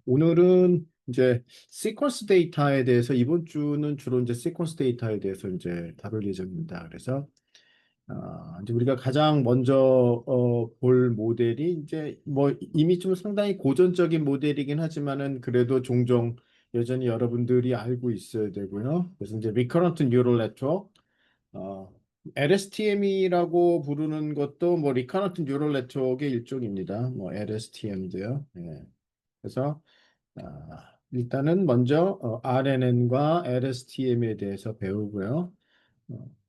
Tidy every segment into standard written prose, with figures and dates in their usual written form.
오늘은 이제 시퀀스 데이터에 대해서 이번 주는 주로 이제 시퀀스 데이터에 대해서 이제 다룰 예정입니다. 그래서 이제 우리가 가장 먼저 볼 모델이 이제 뭐 이미 좀 상당히 고전적인 모델이긴 하지만은 그래도 종종 여전히 여러분들이 알고 있어야 되고요. 그래서 이제 Recurrent Neural Network, 어, LSTM이라고 부르는 것도 뭐 Recurrent Neural Network의 일종입니다. 뭐 LSTM도요. 예. 그래서 일단은 먼저 RNN과 LSTM에 대해서 배우고요.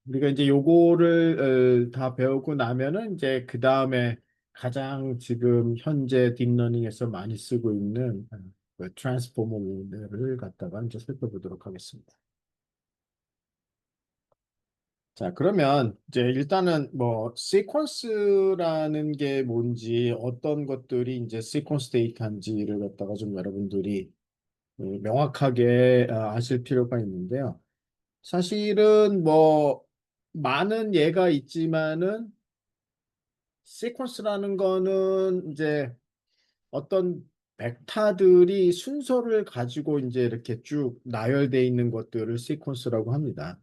우리가 이제 요거를 다 배우고 나면은 이제 그 다음에 가장 지금 현재 딥러닝에서 많이 쓰고 있는 그 트랜스포머 모델을 갖다가 이제 살펴보도록 하겠습니다. 자, 그러면 이제 일단은 뭐 시퀀스라는 게 뭔지 어떤 것들이 이제 시퀀스 데이터인지를 갖다가 좀 여러분들이 명확하게 아실 필요가 있는데요. 사실은 뭐 많은 예가 있지만은 시퀀스라는 거는 이제 어떤 벡터들이 순서를 가지고 이제 이렇게 쭉 나열되어 있는 것들을 시퀀스라고 합니다.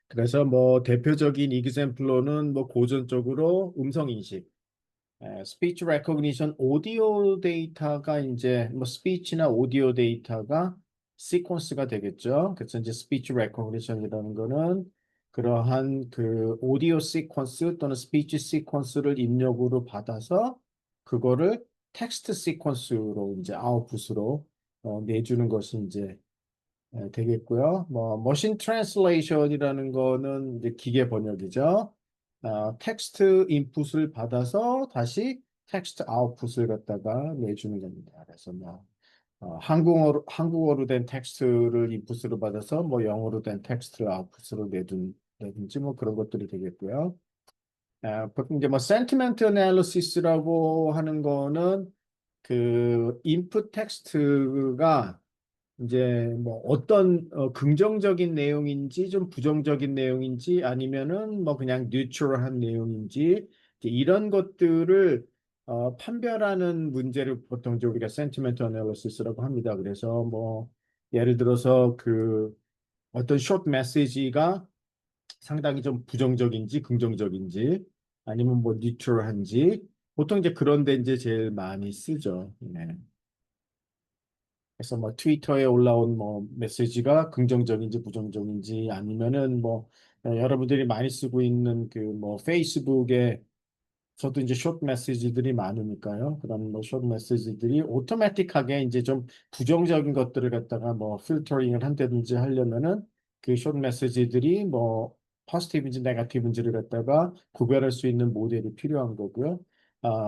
그래서 뭐 대표적인 이그젬플로는 뭐 고전적으로 음성 인식, 스피치 레코그니션 오디오 데이터가 이제 뭐 스피치나 오디오 데이터가 시퀀스가 되겠죠. 그래서 이제 스피치 레코그니션이라는 거는 그러한 그 오디오 시퀀스 또는 스피치 시퀀스를 입력으로 받아서 그거를 텍스트 시퀀스로 이제 아웃풋으로 내주는 것이 이제 되겠고요. 뭐 머신 트랜슬레이션이라는 거는 이제 기계 번역이죠. 텍스트 인풋을 받아서 다시 텍스트 아웃풋을 갖다가 내주는 겁니다. 그래서 뭐 한국어로 된 텍스트를 인풋으로 받아서 뭐 영어로 된 텍스트를 아웃풋으로 내든지 뭐 그런 것들이 되겠고요. 보통 이제 뭐 센티멘트 애널리시스라고 하는 거는 그 인풋 텍스트가 이제 뭐 어떤 긍정적인 내용인지 좀 부정적인 내용인지 아니면은 뭐 그냥 뉴트럴한 내용인지 이제 이런 것들을 판별하는 문제를 보통 이제 우리가 센티멘트 애널리시스라고 합니다. 그래서 뭐 예를 들어서 그 어떤 숏 메시지가 상당히 좀 부정적인지 긍정적인지 아니면 뭐 뉴트럴한지 보통 이제 그런 데 이제 제일 많이 쓰죠. 네. 그래서 뭐 트위터에 올라온 뭐 메시지가 긍정적인지 부정적인지 아니면은 뭐 여러분들이 많이 쓰고 있는 그 뭐 페이스북에 저도 이제 숏 메시지들이 많으니까요. 그런 뭐숏 메시지들이 오토매틱하게 이제 좀 부정적인 것들을 갖다가 뭐 필터링을 한다든지 하려면은 그 숏 메시지들이 뭐 포지티브인지 네거티브인지를 갖다가 구별할 수 있는 모델이 필요한 거고요.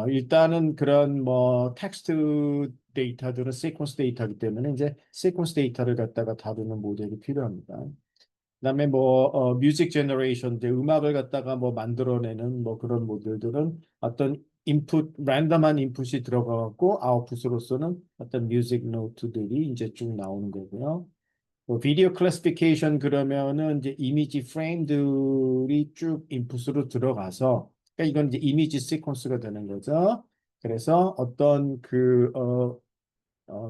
일단은 그런 뭐 텍스트 데이터들은 시퀀스 데이터이기 때문에 이제 시퀀스 데이터를 갖다가 다루는 모델이 필요합니다. 그다음에 뭐 뮤직 제너레이션 이제 음악을 갖다가 뭐 만들어내는 뭐 그런 모델들은 어떤 인풋 랜덤한 인풋이 들어가고 아웃풋으로서는 어떤 뮤직 노트들이 이제 쭉 나오는 거고요. 뭐 비디오 클래시피케이션 그러면은 이제 이미지 프레임들이 쭉 인풋으로 들어가서 그러니까 이건 이제 이미지 시퀀스가 되는 거죠. 그래서 어떤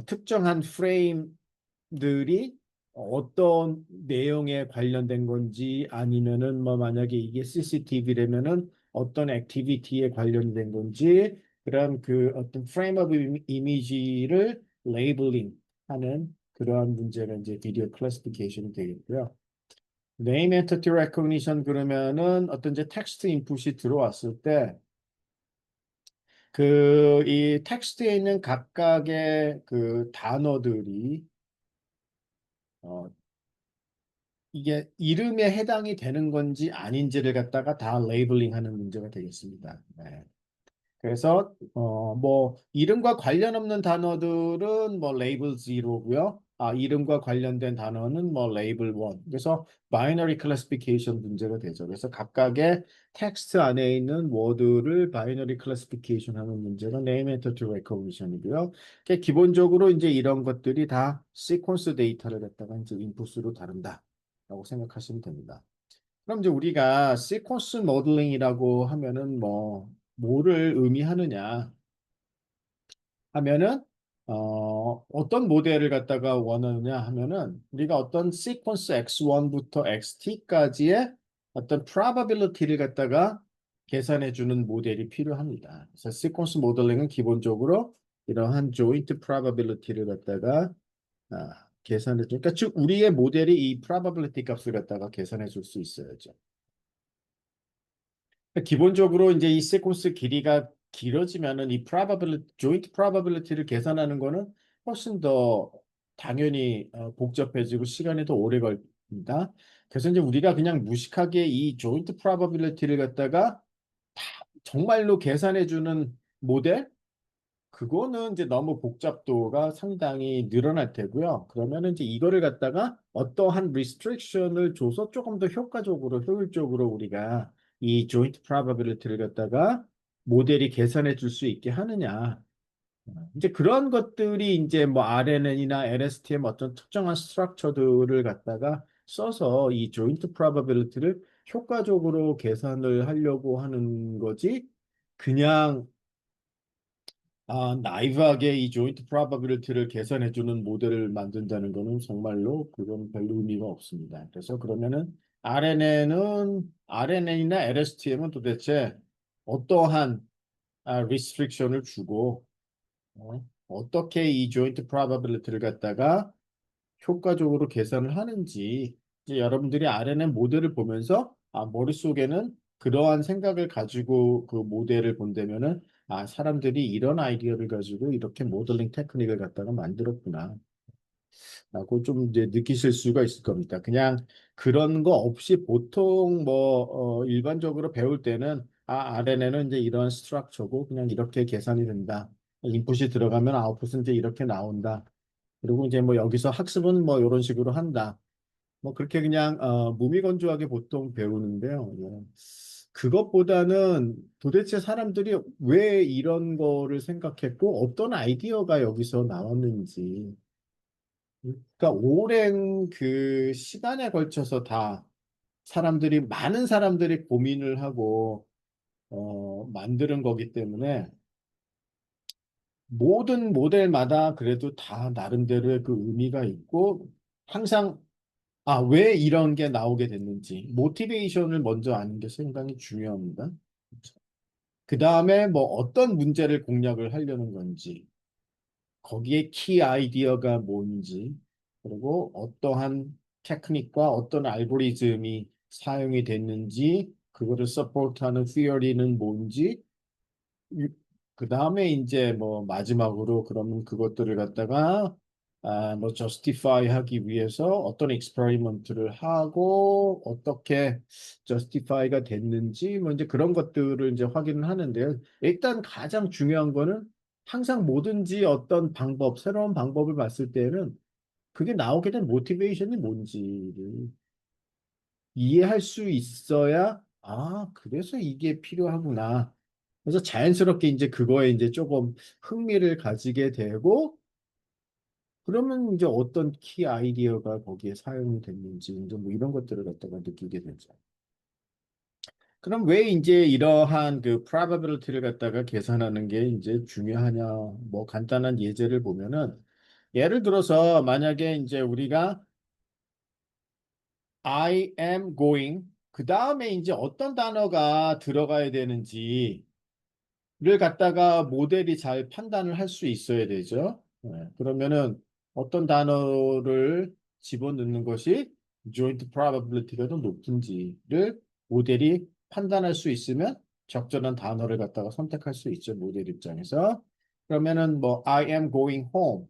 특정한 프레임들이 어떤 내용에 관련된 건지 아니면은 뭐 만약에 이게 CCTV라면은 어떤 액티비티에 관련된 건지 그런 그 어떤 프레임 오브 이미지를 레이블링 하는 그러한 문제가 이제 비디오 클래시피케이션이 되겠고요. 네임 엔티티 레코그니션 그러면은 어떤 이제 텍스트 인풋이 들어왔을 때 그 이 텍스트에 있는 각각의 그 단어들이 어, 이게 이름에 해당이 되는 건지 아닌지를 갖다가 다 레이블링하는 문제가 되겠습니다. 네. 그래서 뭐 이름과 관련 없는 단어들은 뭐 레이블 0고요. 이름과 관련된 단어는 뭐 레이블 1. 그래서 바이너리 클래시피케이션 문제가 되죠. 그래서 각각의 텍스트 안에 있는 워드를 바이너리 클래시피케이션 하는 문제가 네임 엔티티 레코그니션이고요. 기본적으로 이제 이런 것들이 다 시퀀스 데이터를 갖다가 이제 인풋으로 다룬다라고 생각하시면 됩니다. 그럼 이제 우리가 시퀀스 모델링이라고 하면은 뭐 뭐를 의미하느냐 하면은 어떤 모델을 갖다가 원하느냐 하면은 우리가 어떤 시퀀스 x1부터 xt까지의 어떤 probability를 갖다가 계산해 주는 모델이 필요합니다. 그래서 시퀀스 모델링은 기본적으로 이러한 joint probability를 갖다가 계산해 주. 그러니까 즉 우리의 모델이 이 probability 값을 갖다가 계산해 줄 수 있어야죠. 그러니까 기본적으로 이제 이 시퀀스 길이가 길어지면은 이 probability, joint probability를 계산하는 거는 훨씬 더 당연히 복잡해지고 시간이 더 오래 걸립니다. 그래서 이제 우리가 그냥 무식하게 이 joint probability를 갖다가 정말로 계산해 주는 모델 그거는 이제 너무 복잡도가 상당히 늘어날 테고요. 그러면은 이제 이거를 갖다가 어떠한 restriction을 줘서 조금 더 효과적으로, 효율적으로 우리가 이 joint probability를 갖다가 모델이 계산해 줄 수 있게 하느냐. 이제 그런 것들이 이제 뭐 RNN이나 LSTM 어떤 특정한 스트럭처들을 갖다가 써서 이 joint probability를 효과적으로 계산을 하려고 하는 거지. 그냥 나이브하게 이 조인트 프로바빌리티를 계산해주는 모델을 만든다는 거는 정말로 그건 별로 의미가 없습니다. 그래서 그러면은 RNN이나 LSTM은 도대체 어떠한 restriction을 주고 어떻게 이 조인트 프로바빌리티를 갖다가 효과적으로 계산을 하는지 이제 여러분들이 RNN 모델을 보면서 머릿속에는 그러한 생각을 가지고 그 모델을 본다면은 사람들이 이런 아이디어를 가지고 이렇게 모델링 테크닉을 갖다가 만들었구나 라고 좀 이제 느끼실 수가 있을 겁니다. 그냥 그런 거 없이 보통 뭐 일반적으로 배울 때는 RNN은 이제 이런 스트럭처고 그냥 이렇게 계산이 된다. 인풋이 들어가면 아웃풋은 이제 이렇게 나온다. 그리고 이제 뭐 여기서 학습은 뭐 이런 식으로 한다. 뭐 그렇게 그냥 무미건조하게 보통 배우는데요. 예. 그것보다는 도대체 사람들이 왜 이런 거를 생각했고 어떤 아이디어가 여기서 나왔는지. 그러니까 오랜 그 시간에 걸쳐서 다 많은 사람들이 고민을 하고 만드는 거기 때문에 모든 모델마다 그래도 다 나름대로의 그 의미가 있고 항상 왜 이런 게 나오게 됐는지, 모티베이션을 먼저 아는 게 상당히 중요합니다. 그 다음에 뭐 어떤 문제를 공략을 하려는 건지, 거기에 키 아이디어가 뭔지, 그리고 어떠한 테크닉과 어떤 알고리즘이 사용이 됐는지, 그거를 서포트하는 티어리는 뭔지, 그 다음에 이제 뭐 마지막으로 그러면 그것들을 갖다가 뭐 justify 하기 위해서 어떤 experiment를 하고 어떻게 justify가 됐는지 뭐 이제 그런 것들을 이제 확인을 하는데요. 일단 가장 중요한 거는 항상 뭐든지 어떤 방법, 새로운 방법을 봤을 때는 그게 나오게 된 모티베이션이 뭔지를 이해할 수 있어야 그래서 이게 필요하구나. 그래서 자연스럽게 이제 그거에 이제 조금 흥미를 가지게 되고, 그러면 이제 어떤 키 아이디어가 거기에 사용이 됐는지, 이제 뭐 이런 것들을 갖다가 느끼게 되죠. 그럼 왜 이제 이러한 그 probability를 갖다가 계산하는 게 이제 중요하냐? 뭐 간단한 예제를 보면은, 예를 들어서 만약에 이제 우리가 I am going, 그 다음에 이제 어떤 단어가 들어가야 되는지, 를 갖다가 모델이 잘 판단을 할 수 있어야 되죠. 그러면은 어떤 단어를 집어넣는 것이 joint probability가 더 높은지를 모델이 판단할 수 있으면 적절한 단어를 갖다가 선택할 수 있죠. 모델 입장에서. 그러면은 뭐 I am going home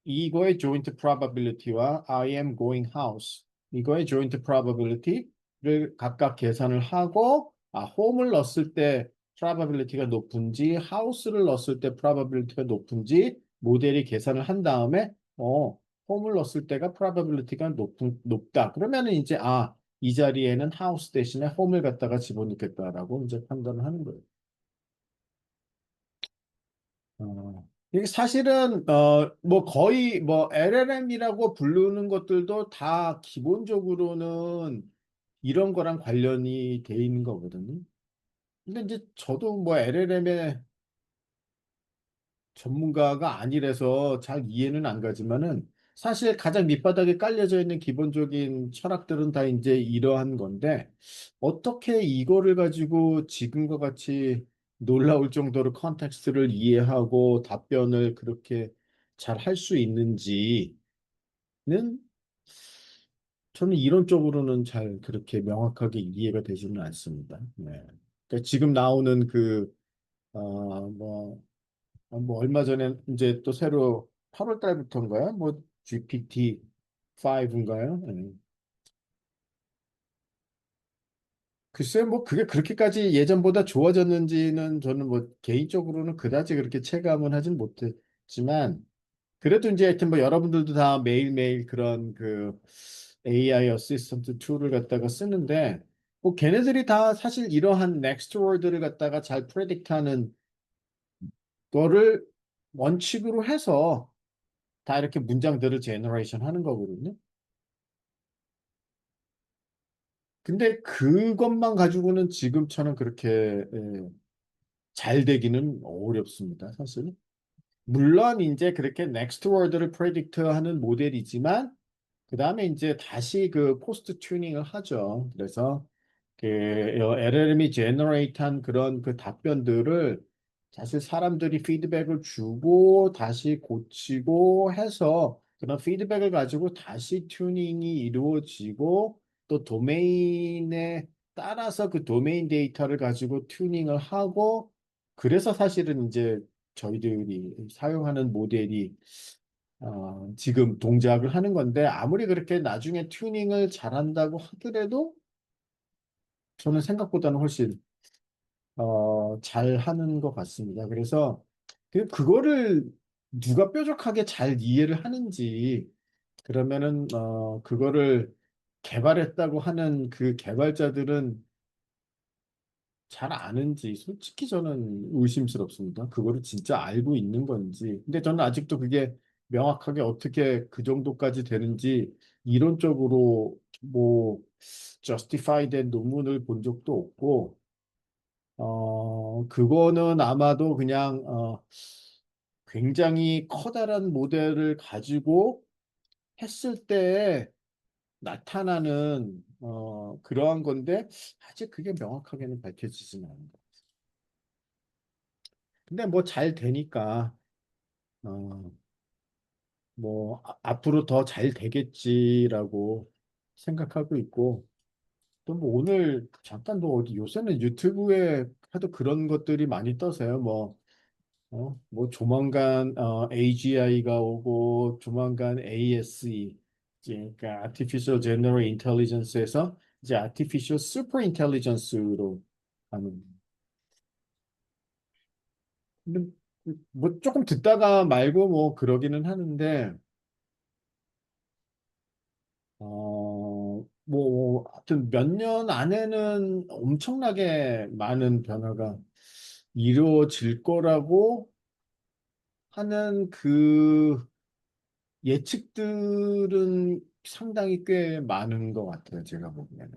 이거의 joint probability와 I am going house 이거의 joint probability를 각각 계산을 하고 home을 넣었을 때 probability가 높은지 house를 넣었을 때 probability가 높은지 모델이 계산을 한 다음에 home을 넣었을 때가 probability가 높다. 그러면은 이제 이 자리에는 house 대신에 home을 갖다가 집어넣겠다라고 이제 판단을 하는 거예요. 이게 사실은 뭐 거의 뭐 LLM이라고 부르는 것들도 다 기본적으로는 이런 거랑 관련이 돼 있는 거거든요. 근데 이제 저도 뭐 LLM에 전문가가 아니라서 잘 이해는 안 가지만은 사실 가장 밑바닥에 깔려져 있는 기본적인 철학들은 다 이제 이러한 건데 어떻게 이거를 가지고 지금과 같이 놀라울 정도로 컨텍스트를 이해하고 답변을 그렇게 잘 할 수 있는지는 저는 이론적으로는 잘 그렇게 명확하게 이해가 되지는 않습니다. 네. 그러니까 지금 나오는 그, 뭐, 얼마 전에 이제 또 새로 8월 달부터인가요? 뭐 GPT-5인가요? 글쎄요, 뭐 그게 그렇게까지 예전보다 좋아졌는지는 저는 뭐 개인적으로는 그다지 그렇게 체감은 하진 못했지만 그래도 이제 하여튼 뭐 여러분들도 다 매일매일 그런 그 AI 어시스턴트 툴을 갖다가 쓰는데 뭐 걔네들이 다 사실 이러한 넥스트 월드를 갖다가 잘 프레딕트하는 거를 원칙으로 해서 다 이렇게 문장들을 제너레이션 하는 거거든요. 근데 그것만 가지고는 지금처럼 그렇게 잘 되기는 어렵습니다, 사실. 물론 이제 그렇게 넥스트 월드를 프레딕트 하는 모델이지만 그 다음에 이제 다시 그 포스트 튜닝을 하죠. 그래서 그 LLM이 제너레이트한 그런 그 답변들을 사실 사람들이 피드백을 주고 다시 고치고 해서 그런 피드백을 가지고 다시 튜닝이 이루어지고 또 도메인에 따라서 그 도메인 데이터를 가지고 튜닝을 하고 그래서 사실은 이제 저희들이 사용하는 모델이 지금 동작을 하는 건데 아무리 그렇게 나중에 튜닝을 잘한다고 하더라도 저는 생각보다는 훨씬 잘하는 것 같습니다. 그래서 그거를 누가 뾰족하게 잘 이해를 하는지 그러면은 그거를 개발했다고 하는 그 개발자들은 잘 아는지 솔직히 저는 의심스럽습니다. 그거를 진짜 알고 있는 건지. 근데 저는 아직도 그게 명확하게 어떻게 그 정도까지 되는지 이론적으로 뭐 justify 된 논문을 본 적도 없고 그거는 아마도 그냥 굉장히 커다란 모델을 가지고 했을 때 나타나는 그러한 건데 아직 그게 명확하게는 밝혀지지는 않는 것 같아요. 근데 뭐 잘 되니까 어, 뭐 앞으로 더 잘 되겠지라고 생각하고 있고 또 뭐 오늘 잠깐 뭐 어디 요새는 유튜브에 하도 그런 것들이 많이 떠서요. 뭐 조만간 AGI가 오고 조만간 ASE 이제 그러니까 Artificial General Intelligence에서 이제 Artificial Super Intelligence로 가는. 근데 뭐 조금 듣다가 말고 뭐 그러기는 하는데 하여튼 몇 년 안에는 엄청나게 많은 변화가 이루어질 거라고 하는 그 예측들은 상당히 꽤 많은 것 같아요, 제가 보기에는.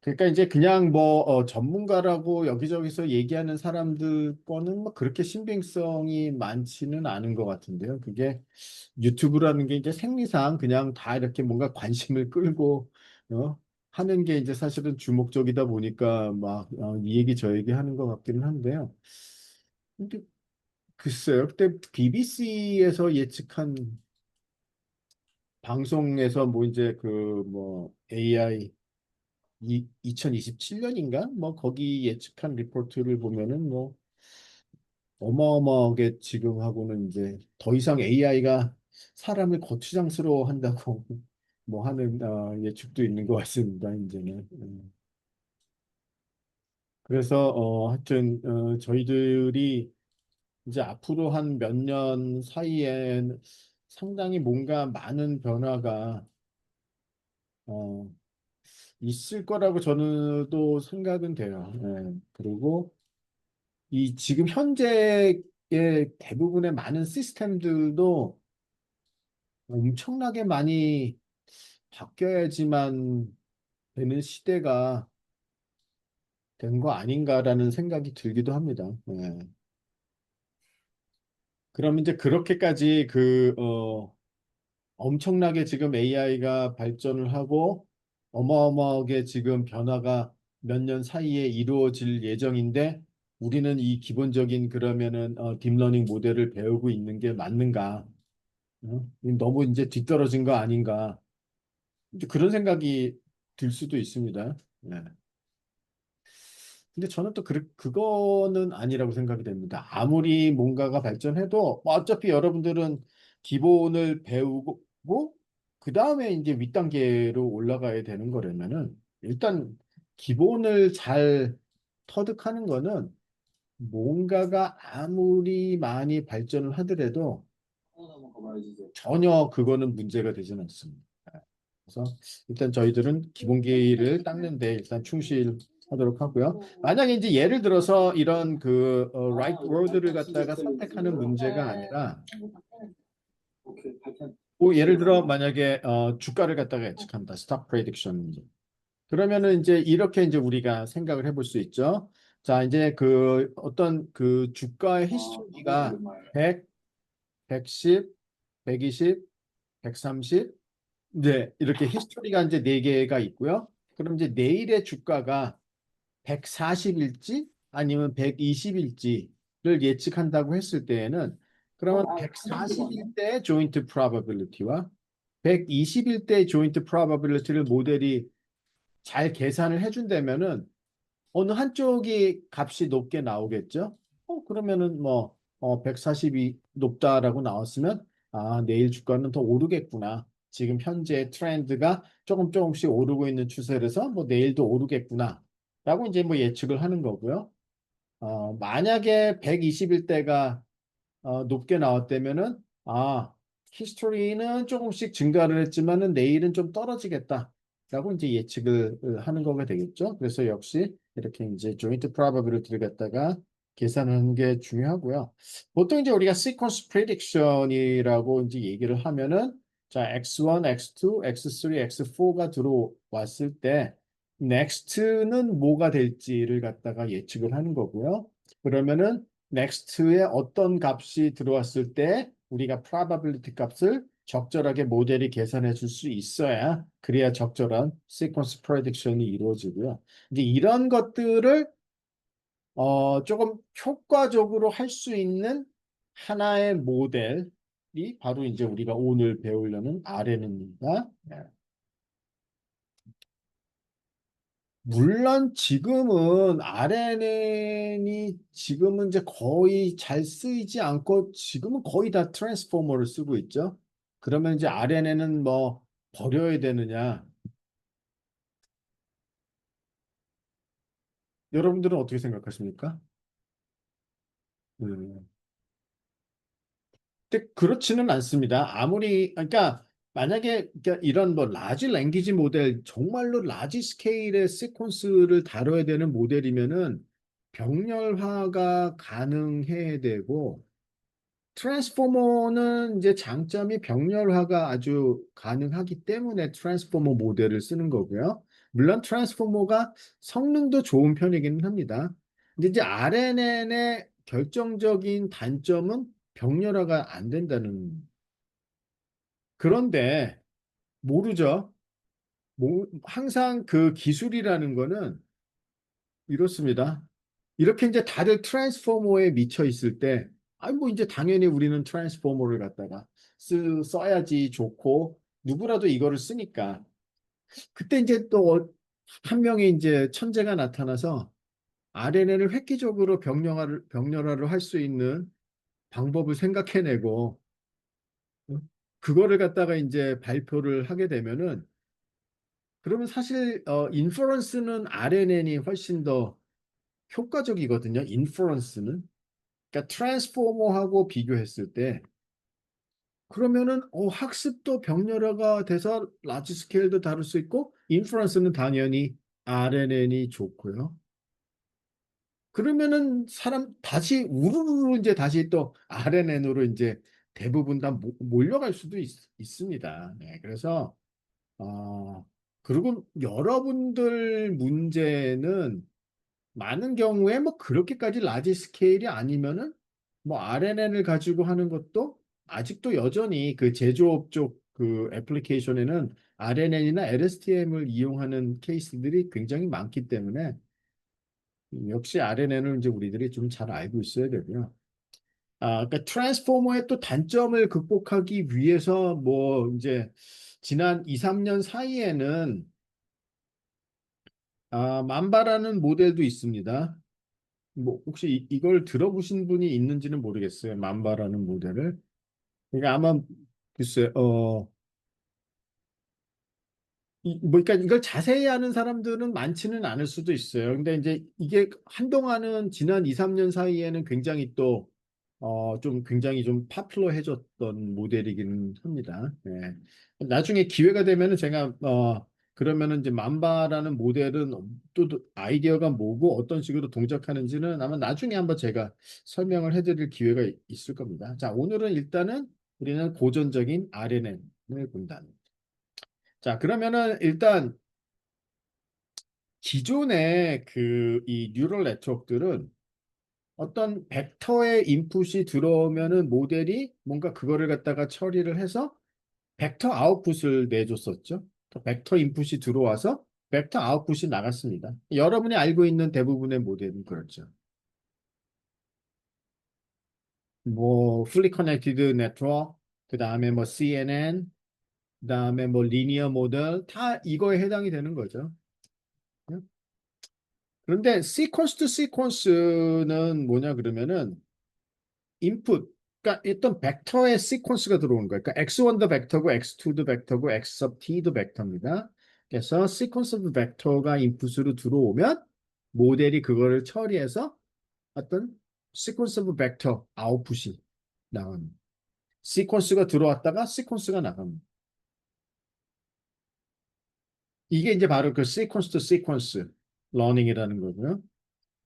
그러니까 이제 그냥 뭐 전문가라고 여기저기서 얘기하는 사람들 거는 뭐 그렇게 신빙성이 많지는 않은 것 같은데요. 그게 유튜브라는 게 이제 생리상 그냥 다 이렇게 뭔가 관심을 끌고 하는 게 이제 사실은 주목적이다 보니까 막 이 얘기 저 얘기 하는 것 같기는 한데요. 근데 글쎄요. 그때 BBC에서 예측한 방송에서 뭐 이제 그 뭐 AI 2027년인가? 뭐 거기 예측한 리포트를 보면은 뭐 어마어마하게 지금 하고는 이제 더 이상 AI가 사람을 거추장스러워 한다고 뭐 하는 예측도 있는 것 같습니다. 이제는. 그래서 하여튼 저희들이 이제 앞으로 한 몇 년 사이에 상당히 뭔가 많은 변화가 어, 있을 거라고 저는 또 생각은 돼요. 그리고 이 지금 현재의 대부분의 많은 시스템들도 엄청나게 많이 바뀌어야지만 되는 시대가 된 거 아닌가라는 생각이 들기도 합니다. 그럼 이제 그렇게까지 엄청나게 지금 AI가 발전을 하고 어마어마하게 지금 변화가 몇 년 사이에 이루어질 예정인데 우리는 이 기본적인 그러면은 딥러닝 모델을 배우고 있는 게 맞는가? 너무 이제 뒤떨어진 거 아닌가? 이제 그런 생각이 들 수도 있습니다. 네. 근데 저는 또 그거는 아니라고 생각이 됩니다. 아무리 뭔가가 발전해도 뭐 어차피 여러분들은 기본을 배우고 그 다음에 이제 윗단계로 올라가야 되는 거라면은 일단 기본을 잘 터득하는 거는 뭔가가 아무리 많이 발전을 하더라도 전혀 그거는 문제가 되지는 않습니다. 그래서 일단 저희들은 기본기를 닦는데 일단 충실하도록 하고요. 만약에 이제 예를 들어서 이런 right word를 갖다가 선택하는 문제가 아니라 뭐 예를 들어 만약에 주가를 갖다가 예측한다. 스톡 프레딕션. 그러면은 이제 이렇게 이제 우리가 생각을 해볼 수 있죠. 자, 이제 어떤 그 주가의 히스토리가 100, 110, 120, 130, 네, 이렇게 히스토리가 이제 네 개가 있고요. 그럼 이제 내일의 주가가 140일지 아니면 120일지를 예측한다고 했을 때에는 그러면 140일 때 조인트 프로바빌리티와 120일 때 조인트 프로바빌리티를 모델이 잘 계산을 해준다면은 어느 한쪽이 값이 높게 나오겠죠? 그러면은 140이 높다라고 나왔으면 내일 주가는 더 오르겠구나. 지금 현재 트렌드가 조금씩 오르고 있는 추세라서 뭐 내일도 오르겠구나. 라고 이제 뭐 예측을 하는 거고요. 만약에 120일대가 높게 나왔다면은 히스토리는 조금씩 증가를 했지만은 내일은 좀 떨어지겠다라고 이제 예측을 하는 거가 되겠죠. 그래서 역시 이렇게 이제 조인트 프로바빌리티를 갖다가 계산하는 게 중요하고요. 보통 이제 우리가 시퀀스 프레딕션이라고 이제 얘기를 하면은 자, X1, X2, X3, X4가 들어왔을 때 next는 뭐가 될지를 갖다가 예측을 하는 거고요. 그러면은 넥스트에 어떤 값이 들어왔을 때 우리가 probability 값을 적절하게 모델이 계산해 줄 수 있어야 그래야 적절한 sequence prediction이 이루어지고요. 이제 이런 것들을 조금 효과적으로 할 수 있는 하나의 모델이 바로 이제 우리가 오늘 배우려는 RNN입니다. 물론 지금은 RNN이 지금은 이제 거의 잘 쓰이지 않고 지금은 거의 다 트랜스포머를 쓰고 있죠. 그러면 이제 RNN은 뭐 버려야 되느냐? 여러분들은 어떻게 생각하십니까? 음. 근데 그렇지는 않습니다. 그러니까 만약에 그러니까 이런 뭐 라지 랭귀지 모델 정말로 라지 스케일의 시퀀스를 다뤄야 되는 모델이면은 병렬화가 가능해야 되고 트랜스포머는 이제 장점이 병렬화가 아주 가능하기 때문에 트랜스포머 모델을 쓰는 거고요. 물론 트랜스포머가 성능도 좋은 편이기는 합니다. 근데 이제 RNN의 결정적인 단점은 병렬화가 안 된다는. 그런데 모르죠. 항상 그 기술이라는 거는 이렇습니다. 이렇게 이제 다들 트랜스포머에 미쳐 있을 때, 뭐 이제 당연히 우리는 트랜스포머를 갖다가 써야지 좋고, 누구라도 이거를 쓰니까. 그때 이제 또 한 명의 이제 천재가 나타나서 RNN을 획기적으로 병렬화를 할 수 있는 방법을 생각해내고, 그거를 갖다가 이제 발표를 하게 되면은, 그러면 사실, 인퍼런스는 RNN이 훨씬 더 효과적이거든요. 인퍼런스는. 그러니까 트랜스포머하고 비교했을 때 그러면은 학습도 병렬화가 돼서 라지 스케일도 다룰 수 있고 인퍼런스는 당연히 RNN이 좋고요. 그러면은 사람 다시 우르르 이제 다시 또 RNN으로 이제 대부분 다 몰려갈 수도 있습니다. 네, 그래서 어, 그리고 여러분들 문제는 많은 경우에 뭐 그렇게까지 라지 스케일이 아니면은 뭐 RNN을 가지고 하는 것도 아직도 여전히 그 제조업 쪽 그 애플리케이션에는 RNN이나 LSTM을 이용하는 케이스들이 굉장히 많기 때문에 역시 RNN을 이제 우리들이 좀 잘 알고 있어야 되고요. 그러니까 트랜스포머의 또 단점을 극복하기 위해서 뭐 이제 지난 2, 3년 사이에는 만바라는 모델도 있습니다. 뭐 혹시 이걸 들어보신 분이 있는지는 모르겠어요. 만바라는 모델을. 그러니까 아마 글쎄 뭐 그러니까 이걸 자세히 아는 사람들은 많지는 않을 수도 있어요. 근데 이제 이게 한동안은 지난 2, 3년 사이에는 굉장히 또 좀 굉장히 좀 파퓰러해졌던 모델이기는 합니다. 네. 나중에 기회가 되면은 제가 그러면은 이제 만바라는 모델은 또 아이디어가 뭐고 어떤 식으로 동작하는지는 아마 나중에 한번 제가 설명을 해드릴 기회가 있을 겁니다. 자, 오늘은 일단은 우리는 고전적인 RNN을 본다. 자, 그러면은 일단 기존의 그 이 뉴럴 네트워크들은 어떤 벡터의 인풋이 들어오면은 모델이 뭔가 그거를 갖다가 처리를 해서 벡터 아웃풋을 내줬었죠. 벡터 인풋이 들어와서 벡터 아웃풋이 나갔습니다. 여러분이 알고 있는 대부분의 모델은 그렇죠. 뭐 fully connected network, 그 다음에 뭐 CNN, 그 다음에 뭐 리니어 모델 다 이거에 해당이 되는 거죠. 그런데 시퀀스 투 시퀀스는 뭐냐 그러면은 인풋 그러니까 어떤 벡터의 시퀀스가 들어오는 거예요. 그러니까 x1도 벡터고 x2도 벡터고 x sub t도 벡터입니다. 그래서 시퀀스 오브 벡터가 인풋으로 들어오면 모델이 그거를 처리해서 어떤 시퀀스 오브 벡터 아웃풋이 나옵니다. 시퀀스가 들어왔다가 시퀀스가 나갑니다. 이게 이제 바로 그 시퀀스 투 시퀀스 러닝이라는 거고요.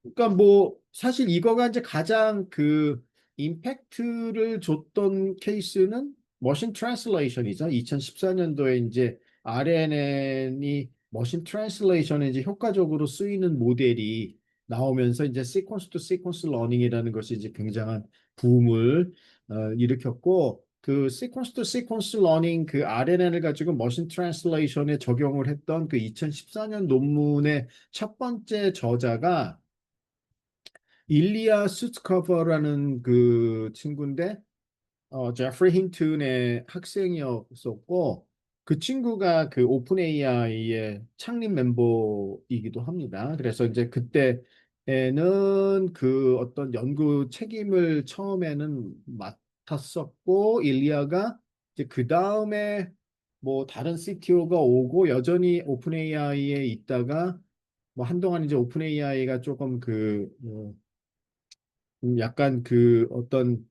그러니까 뭐 사실 이거가 이제 가장 그 임팩트를 줬던 케이스는 머신 트랜슬레이션이죠. 2014년도에 이제 RNN이 머신 트랜슬레이션에 이제 효과적으로 쓰이는 모델이 나오면서 이제 시퀀스 투 시퀀스 러닝이라는 것이 이제 굉장한 붐을 일으켰고 그 시퀀스 투 시퀀스 러닝 그 RNN을 가지고 머신 트랜슬레이션에 적용을 했던 그 2014년 논문의 첫 번째 저자가 일리아 수트커버라는 그 친구인데 제프리 힌튼의 학생이었었고 그 친구가 그 오픈 AI의 창립 멤버이기도 합니다. 그래서 이제 그때에는 그 어떤 연구 책임을 처음에는 맡았었고 일리아가 이제 그 다음에 뭐 다른 CTO가 오고 여전히 오픈 AI에 있다가 뭐 한동안 이제 오픈 AI가 조금 약간 그 어떤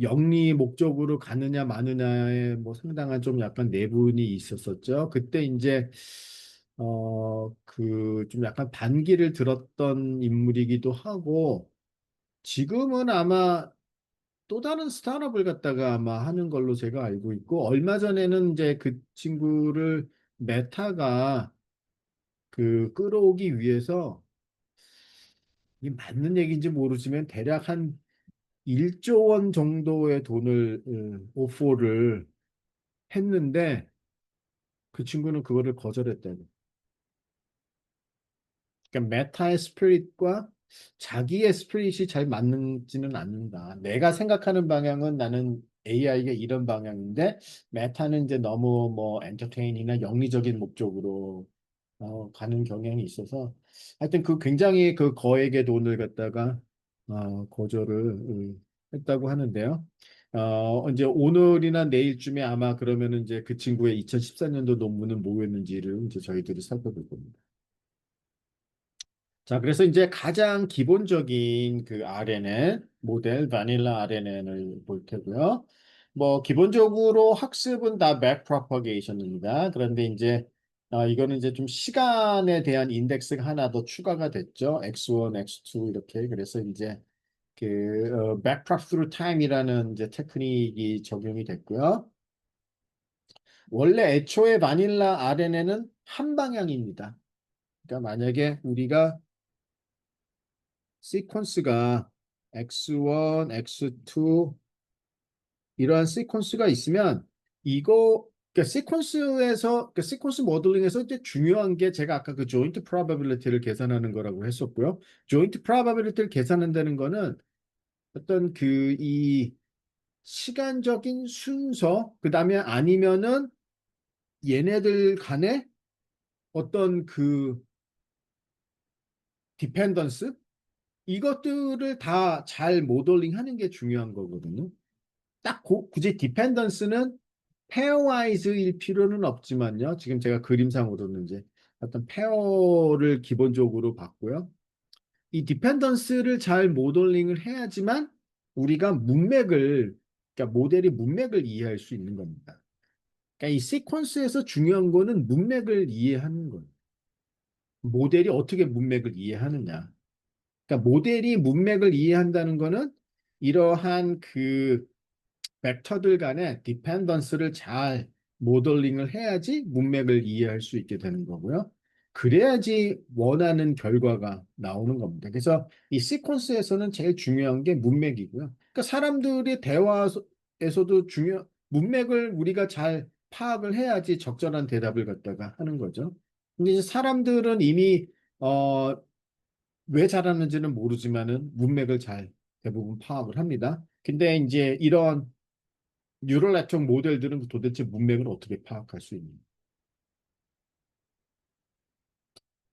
영리 목적으로 가느냐 마느냐에 뭐 상당한 좀 약간 내분이 있었었죠. 그때 이제 그 좀 약간 반기를 들었던 인물이기도 하고 지금은 아마 또 다른 스타트업을 갖다가 아마 하는 걸로 제가 알고 있고 얼마 전에는 이제 그 친구를 메타가 그 끌어오기 위해서 이 맞는 얘기인지 모르지만 대략 한 1조 원 정도의 돈을 오퍼를 했는데 그 친구는 그거를 거절했다고. 그러니까 메타의 스피릿과 자기의 스피릿이 잘 맞는지는 않는다. 내가 생각하는 방향은 나는 AI가 이런 방향인데 메타는 이제 너무 뭐 엔터테인이나 영리적인 목적으로 가는 경향이 있어서 하여튼 그 굉장히 그 거액의 돈을 갖다가 거절을 했다고 하는데요. 이제 오늘이나 내일쯤에 아마 그러면은 이제 그 친구의 2014년도 논문은 뭐였는지를 이제 저희들이 살펴볼 겁니다. 자, 그래서 이제 가장 기본적인 그 RNN 모델 바닐라 RNN을 볼 테고요. 뭐 기본적으로 학습은 다 backpropagation입니다. 그런데 이제 이거는 이제 좀 시간에 대한 인덱스가 하나 더 추가가 됐죠. X1, X2 이렇게. 그래서 이제 그 backprop through time이라는 이제 테크닉이 적용이 됐고요. 원래 애초에 바닐라 RNN은 한 방향입니다. 그러니까 만약에 우리가 시퀀스가 X1, X2 이러한 시퀀스가 있으면 이거 그러니까 시퀀스에서 그러니까 시퀀스 모델링에서 이제 중요한 게 제가 아까 그 조인트 프로바빌리티를 계산하는 거라고 했었고요. 조인트 프로바빌리티를 계산한다는 거는 어떤 그 이 시간적인 순서 그다음에 아니면은 얘네들 간에 어떤 그 디펜던스 이것들을 다 잘 모델링 하는 게 중요한 거거든요. 딱 굳이 디펜던스는 페어와이즈일 필요는 없지만요. 지금 제가 그림상으로는 이제 어떤 페어를 기본적으로 봤고요. 이 디펜던스를 잘 모델링을 해야지만 우리가 문맥을 그러니까 모델이 문맥을 이해할 수 있는 겁니다. 그러니까 이 시퀀스에서 중요한 거는 문맥을 이해하는 거예요. 모델이 어떻게 문맥을 이해하느냐. 그러니까 모델이 문맥을 이해한다는 거는 이러한 그 벡터들 간의 디펜던스를 잘 모델링을 해야지 문맥을 이해할 수 있게 되는 거고요. 그래야지 원하는 결과가 나오는 겁니다. 그래서 이 시퀀스에서는 제일 중요한 게 문맥이고요. 그러니까 사람들의 대화에서도 문맥을 우리가 잘 파악을 해야지 적절한 대답을 갖다가 하는 거죠. 근데 이제 사람들은 이미 왜 잘하는지는 모르지만은 문맥을 잘 대부분 파악을 합니다. 근데 이제 이런 뉴럴 네트워크 모델들은 도대체 문맥을 어떻게 파악할 수 있는?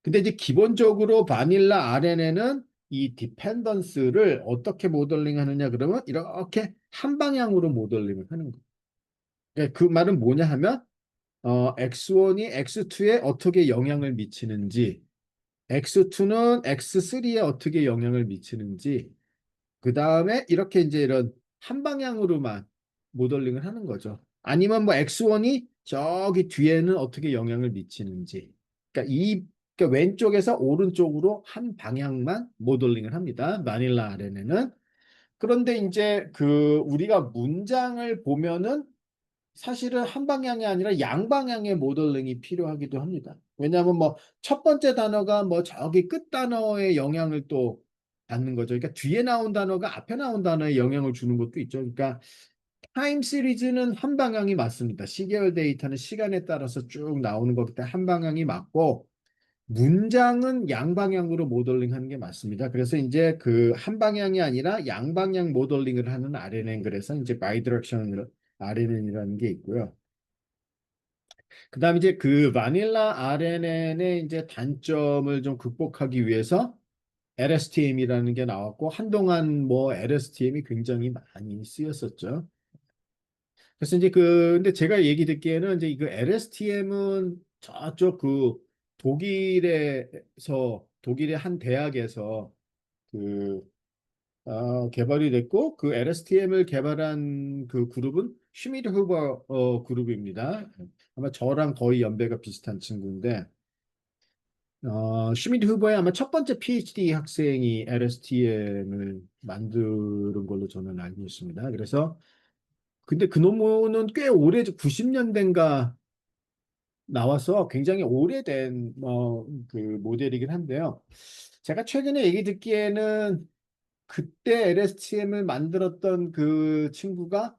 근데 이제 기본적으로 바닐라 RNN은 이 디펜던스를 어떻게 모델링 하느냐 그러면 이렇게 한 방향으로 모델링을 하는 거예요. 그러니까 그 말은 뭐냐 하면 X1이 X2에 어떻게 영향을 미치는지, X2는 X3에 어떻게 영향을 미치는지, 그 다음에 이렇게 이제 이런 한 방향으로만 모델링을 하는 거죠. 아니면 뭐 X1이 저기 뒤에는 어떻게 영향을 미치는지. 그러니까 그러니까 왼쪽에서 오른쪽으로 한 방향만 모델링을 합니다. 바닐라 RNN은. 그런데 이제 그 우리가 문장을 보면은 사실은 한 방향이 아니라 양방향의 모델링이 필요하기도 합니다. 왜냐하면 뭐 첫 번째 단어가 뭐 저기 끝 단어에 영향을 또 받는 거죠. 그러니까 뒤에 나온 단어가 앞에 나온 단어에 영향을 주는 것도 있죠. 그러니까 타임 시리즈는 한 방향이 맞습니다. 시계열 데이터는 시간에 따라서 쭉 나오는 거기 때문에 한 방향이 맞고 문장은 양방향으로 모델링하는 게 맞습니다. 그래서 이제 그 한 방향이 아니라 양방향 모델링을 하는 RNN 그래서 이제 바이디렉셔널 RNN이라는 게 있고요. 그다음에 이제 그 바닐라 RNN의 이제 단점을 좀 극복하기 위해서 LSTM이라는 게 나왔고 한동안 뭐 LSTM이 굉장히 많이 쓰였었죠. 그래서 이제 근데 제가 얘기 듣기에는 이제 그 LSTM은 저쪽 그 독일의 한 대학에서 그 개발이 됐고 그 LSTM을 개발한 그 그룹은 슈미드 후버 그룹입니다. 아마 저랑 거의 연배가 비슷한 친구인데 슈미드 후버의 아마 첫 번째 PhD 학생이 LSTM을 만드는 걸로 저는 알고 있습니다. 그래서 근데 그 논문은 꽤 오래 90년대인가 나와서 굉장히 오래된 그 모델이긴 한데요. 제가 최근에 얘기 듣기에는 그때 LSTM을 만들었던 그 친구가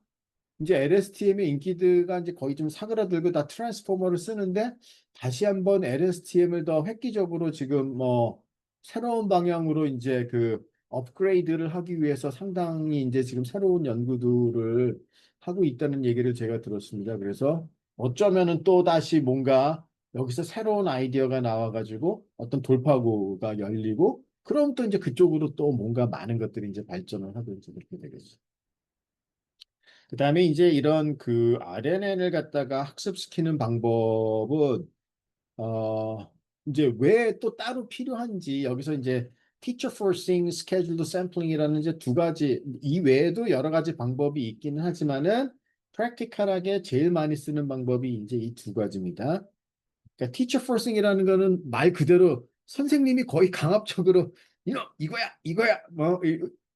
이제 LSTM의 인기드가 이제 거의 좀 사그라들고 다 트랜스포머를 쓰는데 다시 한번 LSTM을 더 획기적으로 지금 뭐 새로운 방향으로 이제 그 업그레이드를 하기 위해서 상당히 이제 지금 새로운 연구들을 하고 있다는 얘기를 제가 들었습니다. 그래서 어쩌면은 또 다시 뭔가 여기서 새로운 아이디어가 나와가지고 어떤 돌파구가 열리고 그럼 또 이제 그쪽으로 또 뭔가 많은 것들이 이제 발전을 하고 이제 그렇게 되겠죠. 그다음에 이제 이런 그 RNN을 갖다가 학습시키는 방법은 어 이제 왜 또 따로 필요한지 여기서 이제 teacher forcing, scheduled sampling이라는 이제 두 가지 이 외에도 여러 가지 방법이 있기는 하지만은 practical하게 제일 많이 쓰는 방법이 이제 이 두 가지입니다. 그러니까 teacher forcing이라는 거는 말 그대로 선생님이 거의 강압적으로 이거야 이거야 뭐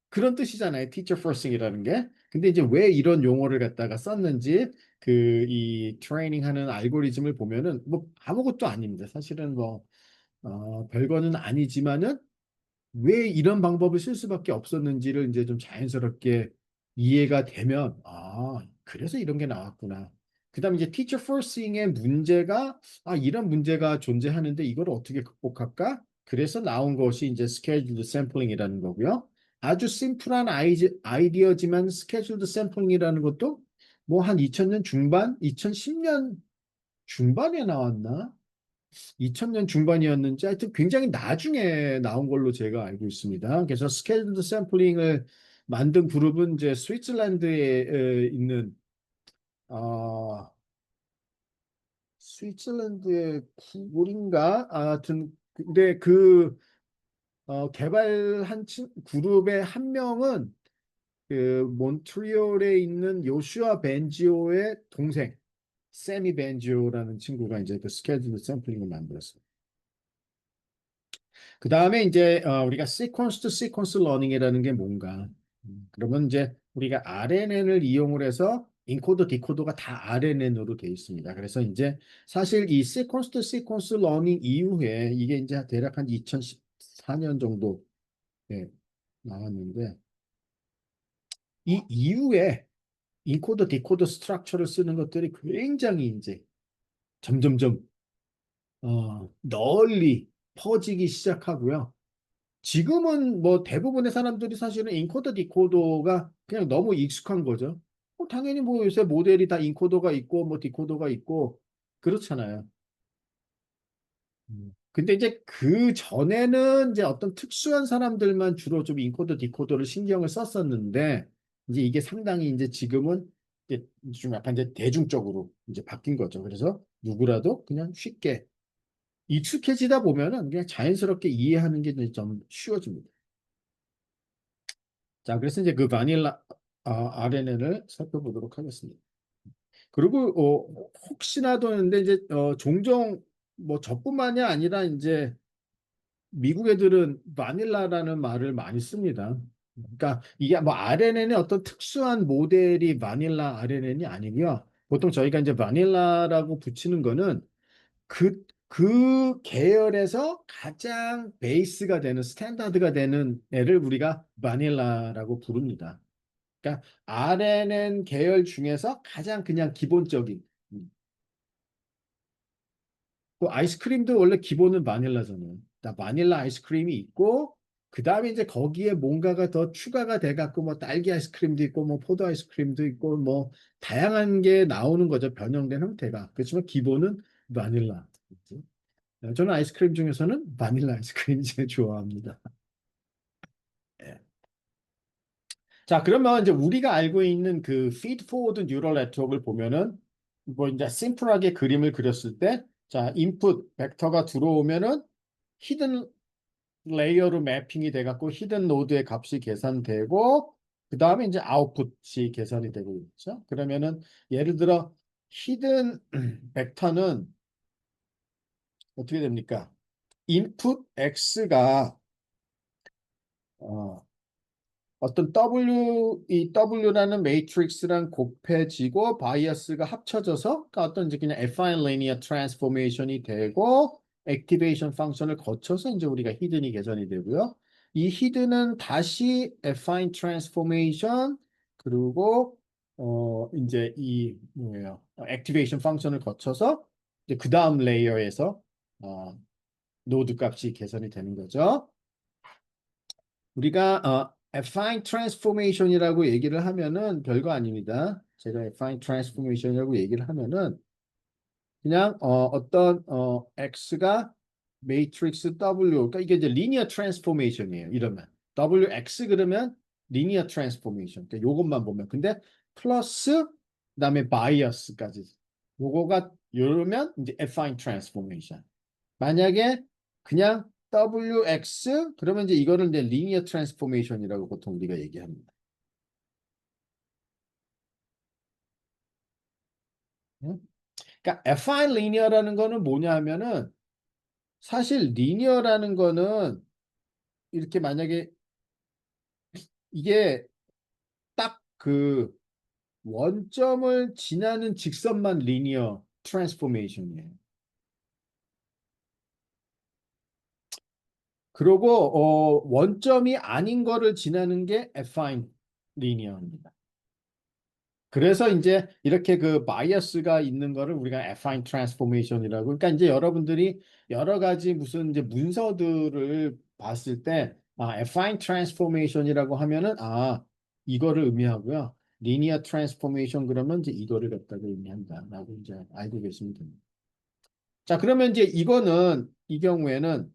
그런 뜻이잖아요. teacher forcing이라는 게. 근데 이제 왜 이런 용어를 갖다가 썼는지 그 이 트레이닝 하는 알고리즘을 보면은 뭐 아무것도 아닙니다. 사실은 뭐 별거는 아니지만은 왜 이런 방법을 쓸 수밖에 없었는지를 이제 좀 자연스럽게 이해가 되면, 아, 그래서 이런 게 나왔구나. 그다음에 이제 teacher forcing의 문제가, 아, 이런 문제가 존재하는데 이걸 어떻게 극복할까? 그래서 나온 것이 이제 scheduled sampling이라는 거고요. 아주 심플한 아이디어지만 scheduled sampling이라는 것도 뭐 한 2000년 중반, 2010년 중반에 나왔나? 2000년 중반이었는지 하여튼 굉장히 나중에 나온 걸로 제가 알고 있습니다. 그래서 스케일드 샘플링을 만든 그룹은 이제 스위tzerland에 있는 어, 스위tzerland의 구글인가? 하여튼 근데 그 개발한 그룹의 한 명은 그 몬트리올에 있는 요슈아 벤지오의 동생 세미 벤지오라는 친구가 이제 그 스케줄드 샘플링을 만들었어요. 그 다음에 이제 우리가 sequence to sequence learning이라는 게 뭔가? 그러면 이제 우리가 RNN을 이용을 해서 인코더, 디코더가 다 RNN으로 되어 있습니다. 그래서 이제 사실 이 sequence to sequence learning 이후에 이게 이제 대략 한 2014년 정도 예, 나왔는데 이 이후에 인코더, 디코더 스트럭처를 쓰는 것들이 굉장히 이제 점점점 널리 퍼지기 시작하고요. 지금은 뭐 대부분의 사람들이 사실은 인코더 디코더가 그냥 너무 익숙한 거죠. 당연히 뭐 요새 모델이 다 인코더가 있고 뭐 디코더가 있고 그렇잖아요. 근데 이제 그 전에는 이제 어떤 특수한 사람들만 주로 좀 인코더 디코더를 신경을 썼었는데 이제 이게 상당히 이제 지금은 이제 좀 약간 이제 대중적으로 이제 바뀐 거죠. 그래서 누구라도 그냥 쉽게 익숙해지다 보면은 그냥 자연스럽게 이해하는 게 좀 쉬워집니다. 자, 그래서 이제 그 바닐라 RNN을 살펴보도록 하겠습니다. 그리고 혹시나도 했는데 이제 종종 뭐 저뿐만이 아니라 이제 미국 애들은 바닐라라는 말을 많이 씁니다. 그러니까 이게 뭐 RNN의 어떤 특수한 모델이 바닐라 RNN이 아니고요. 보통 저희가 이제 바닐라라고 붙이는 거는 그 계열에서 가장 베이스가 되는 스탠다드가 되는 애를 우리가 바닐라라고 부릅니다. 그러니까 RNN 계열 중에서 가장 그냥 기본적인 그 아이스크림도 원래 기본은 바닐라잖아요. 바닐라 아이스크림이 있고 그 다음에 이제 거기에 뭔가가 더 추가가 돼 갖고 뭐 딸기 아이스크림도 있고 뭐 포도 아이스크림도 있고 뭐 다양한 게 나오는 거죠. 변형된 형태가. 그렇지만 기본은 바닐라. 저는 아이스크림 중에서는 바닐라 아이스크림 제일 좋아합니다. 예. 자, 그러면 이제 우리가 알고 있는 그 feed forward neural network을 보면은 뭐 이제 심플하게 그림을 그렸을 때 자, 인풋 벡터가 들어오면은 히든 레이어로 매핑이 돼 갖고 히든 노드의 값이 계산되고 그다음에 이제 아웃풋이 계산이 되고 있죠. 그러면은 예를 들어 히든 벡터는 어떻게 됩니까? 인풋 x가 어, 어떤 이 W라는 매트릭스랑 곱해지고 바이어스가 합쳐져서 그러니까 어떤 이제 그냥 affine linear transformation이 되고 액티베이션 펑션을 거쳐서 이제 우리가 히든이 개선이 되고요. 이 히든은 다시 affine transformation 그리고 이제 이 뭐예요? 액티베이션 펑션을 거쳐서 이제 그 다음 레이어에서 어, 노드 값이 개선이 되는 거죠. 우리가 affine transformation이라고 얘기를 하면은 별거 아닙니다. 제가 affine transformation이라고 얘기를 하면은 그냥 어떤 x가 matrix W 그러니까 이게 이제 linear transformation이에요. 이러면 WX 그러면 linear transformation. 그러니까 요것만 보면 근데 플러스 그다음에 bias까지 요거가 이러면 이제 affine transformation. 만약에 그냥 WX 그러면 이제 이거를 이제 리니어 트랜스포메이션이라고 보통 우리가 얘기합니다. 응? 그러니까 affine linear라는 거는 뭐냐 하면은 사실 리니어라는 거는 이렇게 만약에 이게 딱 그 원점을 지나는 직선만 리니어 트랜스포메이션이에요. 그리고 원점이 아닌 거를 지나는 게 affine linear입니다. 그래서 이제 이렇게 그 바이어스가 있는 거를 우리가 affine transformation이라고. 그러니까 이제 여러분들이 여러 가지 무슨 이제 문서들을 봤을 때 affine transformation이라고 하면은 이거를 의미하고요. linear transformation 그러면 이제 이거를 갖다가 의미한다라고 이제 알고 계시면 됩니다. 자, 그러면 이제 이거는 이 경우에는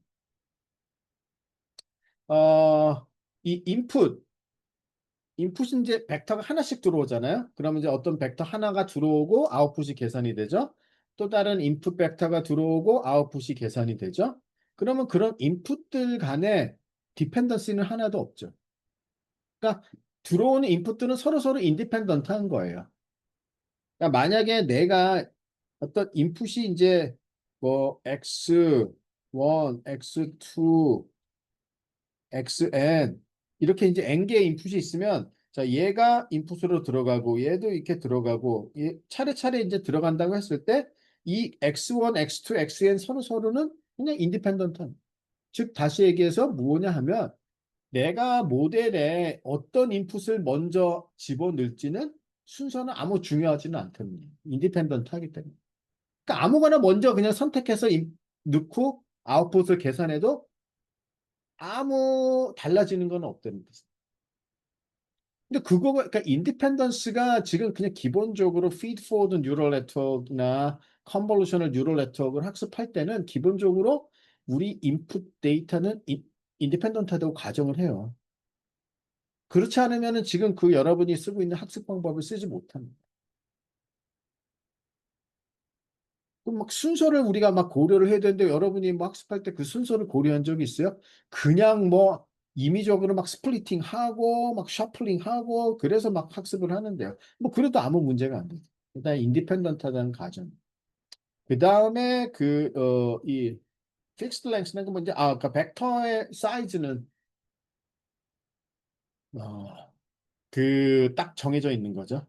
이 인풋이 이제 벡터가 하나씩 들어오잖아요. 그러면 이제 어떤 벡터 하나가 들어오고 아웃풋이 계산이 되죠. 또 다른 인풋 벡터가 들어오고 아웃풋이 계산이 되죠. 그러면 그런 인풋들 간에 디펜던시는 하나도 없죠. 그러니까 들어오는 인풋들은 서로 인디펜던트한 거예요. 그러니까 만약에 내가 어떤 인풋이 이제 뭐 x1, x2, xn 이렇게 이제 n 개의 인풋이 있으면 자 얘가 인풋으로 들어가고 얘도 이렇게 들어가고 차례차례 이제 들어간다고 했을 때 이 x1, x2, xn 서로는 그냥 인디펜던트한 즉 다시 얘기해서 뭐냐 하면 내가 모델에 어떤 인풋을 먼저 집어넣을지는 순서는 아무 중요하지는 않답니다. 인디펜던트하기 때문에. 그러니까 아무거나 먼저 그냥 선택해서 넣고 아웃풋을 계산해도 아무 달라지는 건 없다는 뜻. 근데 그거가 그러니까 인디펜던스가 지금 그냥 기본적으로 feed forward neural network나 convolutional neural network을 학습할 때는 기본적으로 우리 인풋 데이터는 인디펜던트하다고 가정을 해요. 그렇지 않으면은 지금 그 여러분이 쓰고 있는 학습 방법을 쓰지 못합니다. 그럼 막 순서를 우리가 막 고려를 해야 되는데 여러분이 뭐 학습할 때 그 순서를 고려한 적이 있어요? 그냥 뭐 임의적으로 막 스플리팅 하고 막 셔플링 하고 그래서 막 학습을 하는데요. 뭐 그래도 아무 문제가 안 되죠. 일단 인디펜던트하다는 가정. 그 다음에 이 픽스드 랭스는 그 문제 그러니까 벡터의 사이즈는 그 딱 정해져 있는 거죠.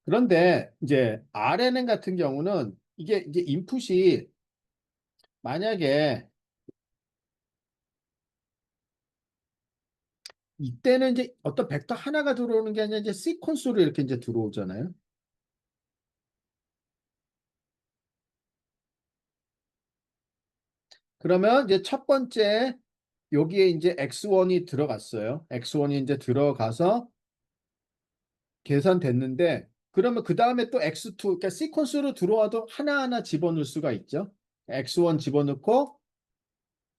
그런데 이제 RNN 같은 경우는 이게 이제 인풋이 만약에 이때는 이제 어떤 벡터 하나가 들어오는 게 아니라 이제 시퀀스로 이렇게 이제 들어오잖아요. 그러면 이제 첫 번째 여기에 이제 x1이 들어갔어요. x1이 이제 들어가서 계산됐는데 그러면 그 다음에 또 x2 그러니까 시퀀스로 들어와도 하나하나 집어넣을 수가 있죠. x1 집어넣고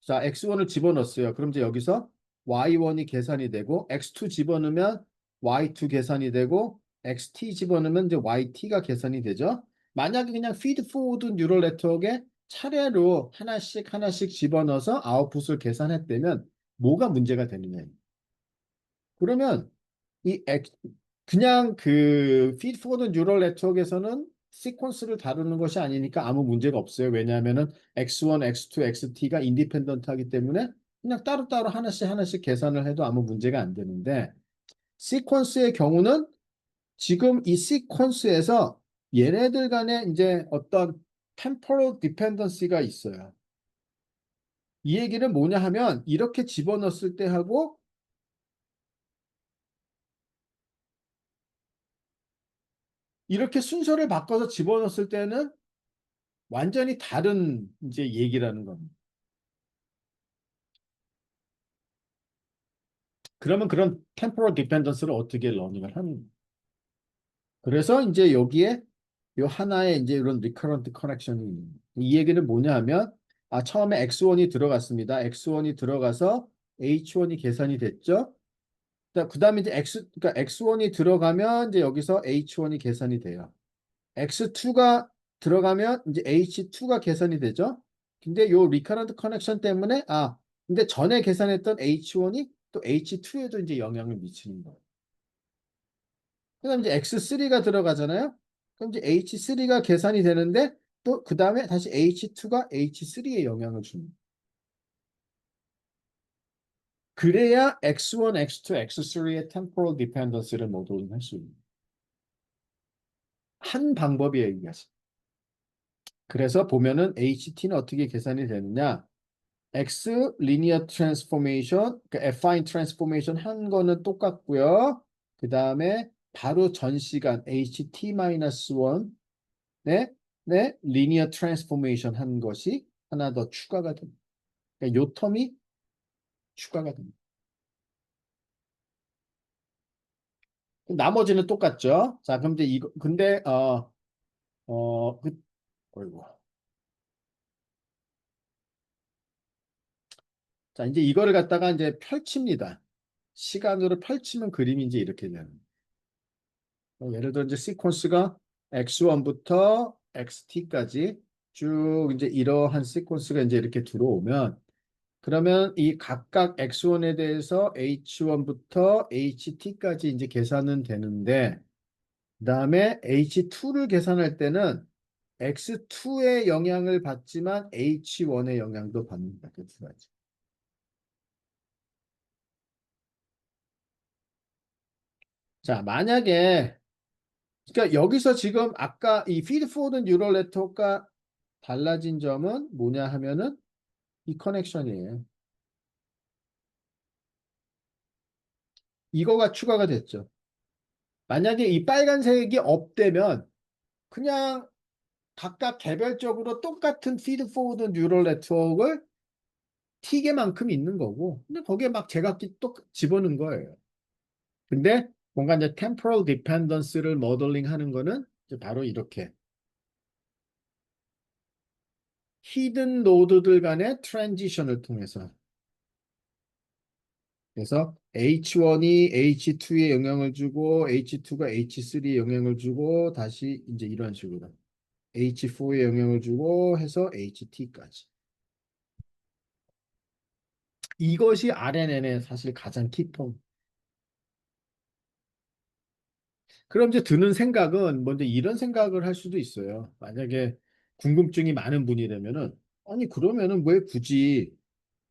자, x1을 집어넣었어요. 그럼 이제 여기서 y1이 계산이 되고 x2 집어넣으면 y2 계산이 되고 xt 집어넣으면 이제 yt가 계산이 되죠. 만약에 그냥 feed forward neural network에 차례로 하나씩 집어넣어서 아웃풋을 계산했다면 뭐가 문제가 되느냐. 그러면 이 그냥 그 feed forward neural network에서는 시퀀스를 다루는 것이 아니니까 아무 문제가 없어요. 왜냐하면은 x1, x2, xt가 인디펜던트하기 때문에 그냥 따로따로 하나씩 계산을 해도 아무 문제가 안 되는데 시퀀스의 경우는 지금 이 시퀀스에서 얘네들 간에 이제 어떤 temporal dependency가 있어요. 이 얘기는 뭐냐 하면 이렇게 집어넣었을 때 하고 이렇게 순서를 바꿔서 집어넣었을 때는 완전히 다른 이제 얘기라는 겁니다. 그러면 그런 temporal dependence를 어떻게 러닝을 하는? 그래서 이제 여기에 요 하나의 이제 이런 recurrent connection이 있는 거예요. 이 얘기는 뭐냐 하면 처음에 x1이 들어갔습니다. x1이 들어가서 h1이 계산이 됐죠. 그 다음에 이제 그러니까 x1이 들어가면 이제 여기서 h1이 계산이 돼요. x2가 들어가면 이제 h2가 계산이 되죠. 근데 요 recurrent connection 때문에 근데 전에 계산했던 h1이 또 h2에도 이제 영향을 미치는 거예요. 그다음 이제 x3가 들어가잖아요. 그럼 이제 h3가 계산이 되는데 또 그 다음에 다시 h2가 h3에 영향을 줍니다. 그래야 x1, x2, x3의 temporal dependency를 모델링할 수 있는 한 방법이에요, 이것이. 그래서 보면은 HT는 어떻게 계산이 되느냐? X linear transformation, 그 affine transformation 한 거는 똑같고요. 그 다음에 바로 전 시간 ht-1네 네, linear transformation 한 것이 하나 더 추가가 됩니다. 그러니까 요 텀이 추가가 됩니다. 나머지는 똑같죠. 자, 그럼 이제 이거 근데 어이구. 자, 이제 이거를 갖다가 이제 펼칩니다. 시간으로 펼치면 그림이 이제 이렇게 되는. 예를 들어 이제 시퀀스가 x1부터 xt까지 쭉 이제 이러한 시퀀스가 이제 이렇게 들어오면 그러면 이 각각 x1에 대해서 h1부터 ht까지 이제 계산은 되는데 그다음에 h2를 계산할 때는 x2의 영향을 받지만 h1의 영향도 받는다. 그 두 가지. 자, 만약에 그러니까 여기서 지금 아까 이 feed forward neural network가 달라진 점은 뭐냐 하면은 이 커넥션이에요. 이거가 추가가 됐죠. 만약에 이 빨간색이 없대면 그냥 각각 개별적으로 똑같은 feed forward neural network을 T개만큼 있는 거고 근데 거기에 막 제각기 또 집어넣은 거예요. 근데 뭔가 이제 temporal dependence를 모델링 하는 거는 이제 바로 이렇게 히든 노드들 간의 트랜지션을 통해서 그래서 H1이 H2에 영향을 주고 H2가 H3에 영향을 주고 다시 이제 이런 식으로 H4에 영향을 주고 해서 HT까지. 이것이 RNN의 사실 가장 키포인트. 그럼 이제 드는 생각은 먼저 이런 생각을 할 수도 있어요. 만약에 궁금증이 많은 분이라면은 아니 그러면은 왜 굳이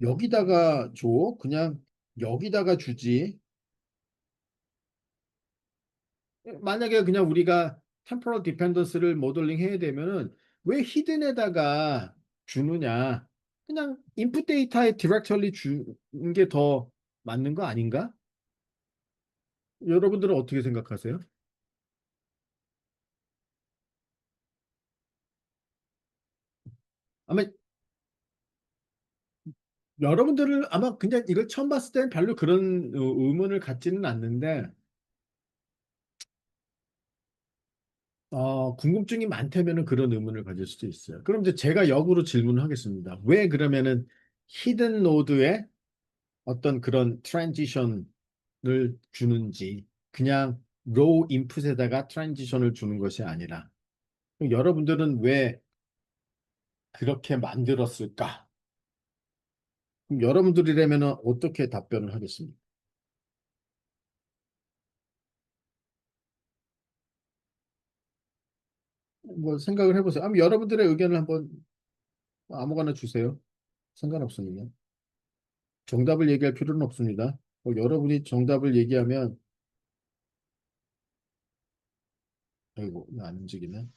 여기다가 줘? 그냥 여기다가 주지. 만약에 그냥 우리가 temporal dependence를 모델링 해야 되면은 왜 히든에다가 주느냐? 그냥 input 데이터에 directly 주는 게 더 맞는 거 아닌가? 여러분들은 어떻게 생각하세요? 아마 여러분들은 아마 그냥 이걸 처음 봤을 때는 별로 그런 의문을 갖지는 않는데 궁금증이 많다면은 그런 의문을 가질 수도 있어요. 그럼 이제 제가 역으로 질문을 하겠습니다. 왜 그러면은 히든 노드에 어떤 그런 트랜지션을 주는지 그냥 로우 인풋에다가 트랜지션을 주는 것이 아니라 그럼 여러분들은 왜 그렇게 만들었을까? 그럼 여러분들이라면 어떻게 답변을 하겠습니까? 뭐 생각을 해보세요. 여러분들의 의견을 한번 아무거나 주세요. 상관없습니다. 정답을 얘기할 필요는 없습니다. 여러분이 정답을 얘기하면 아이고 안 움직이네.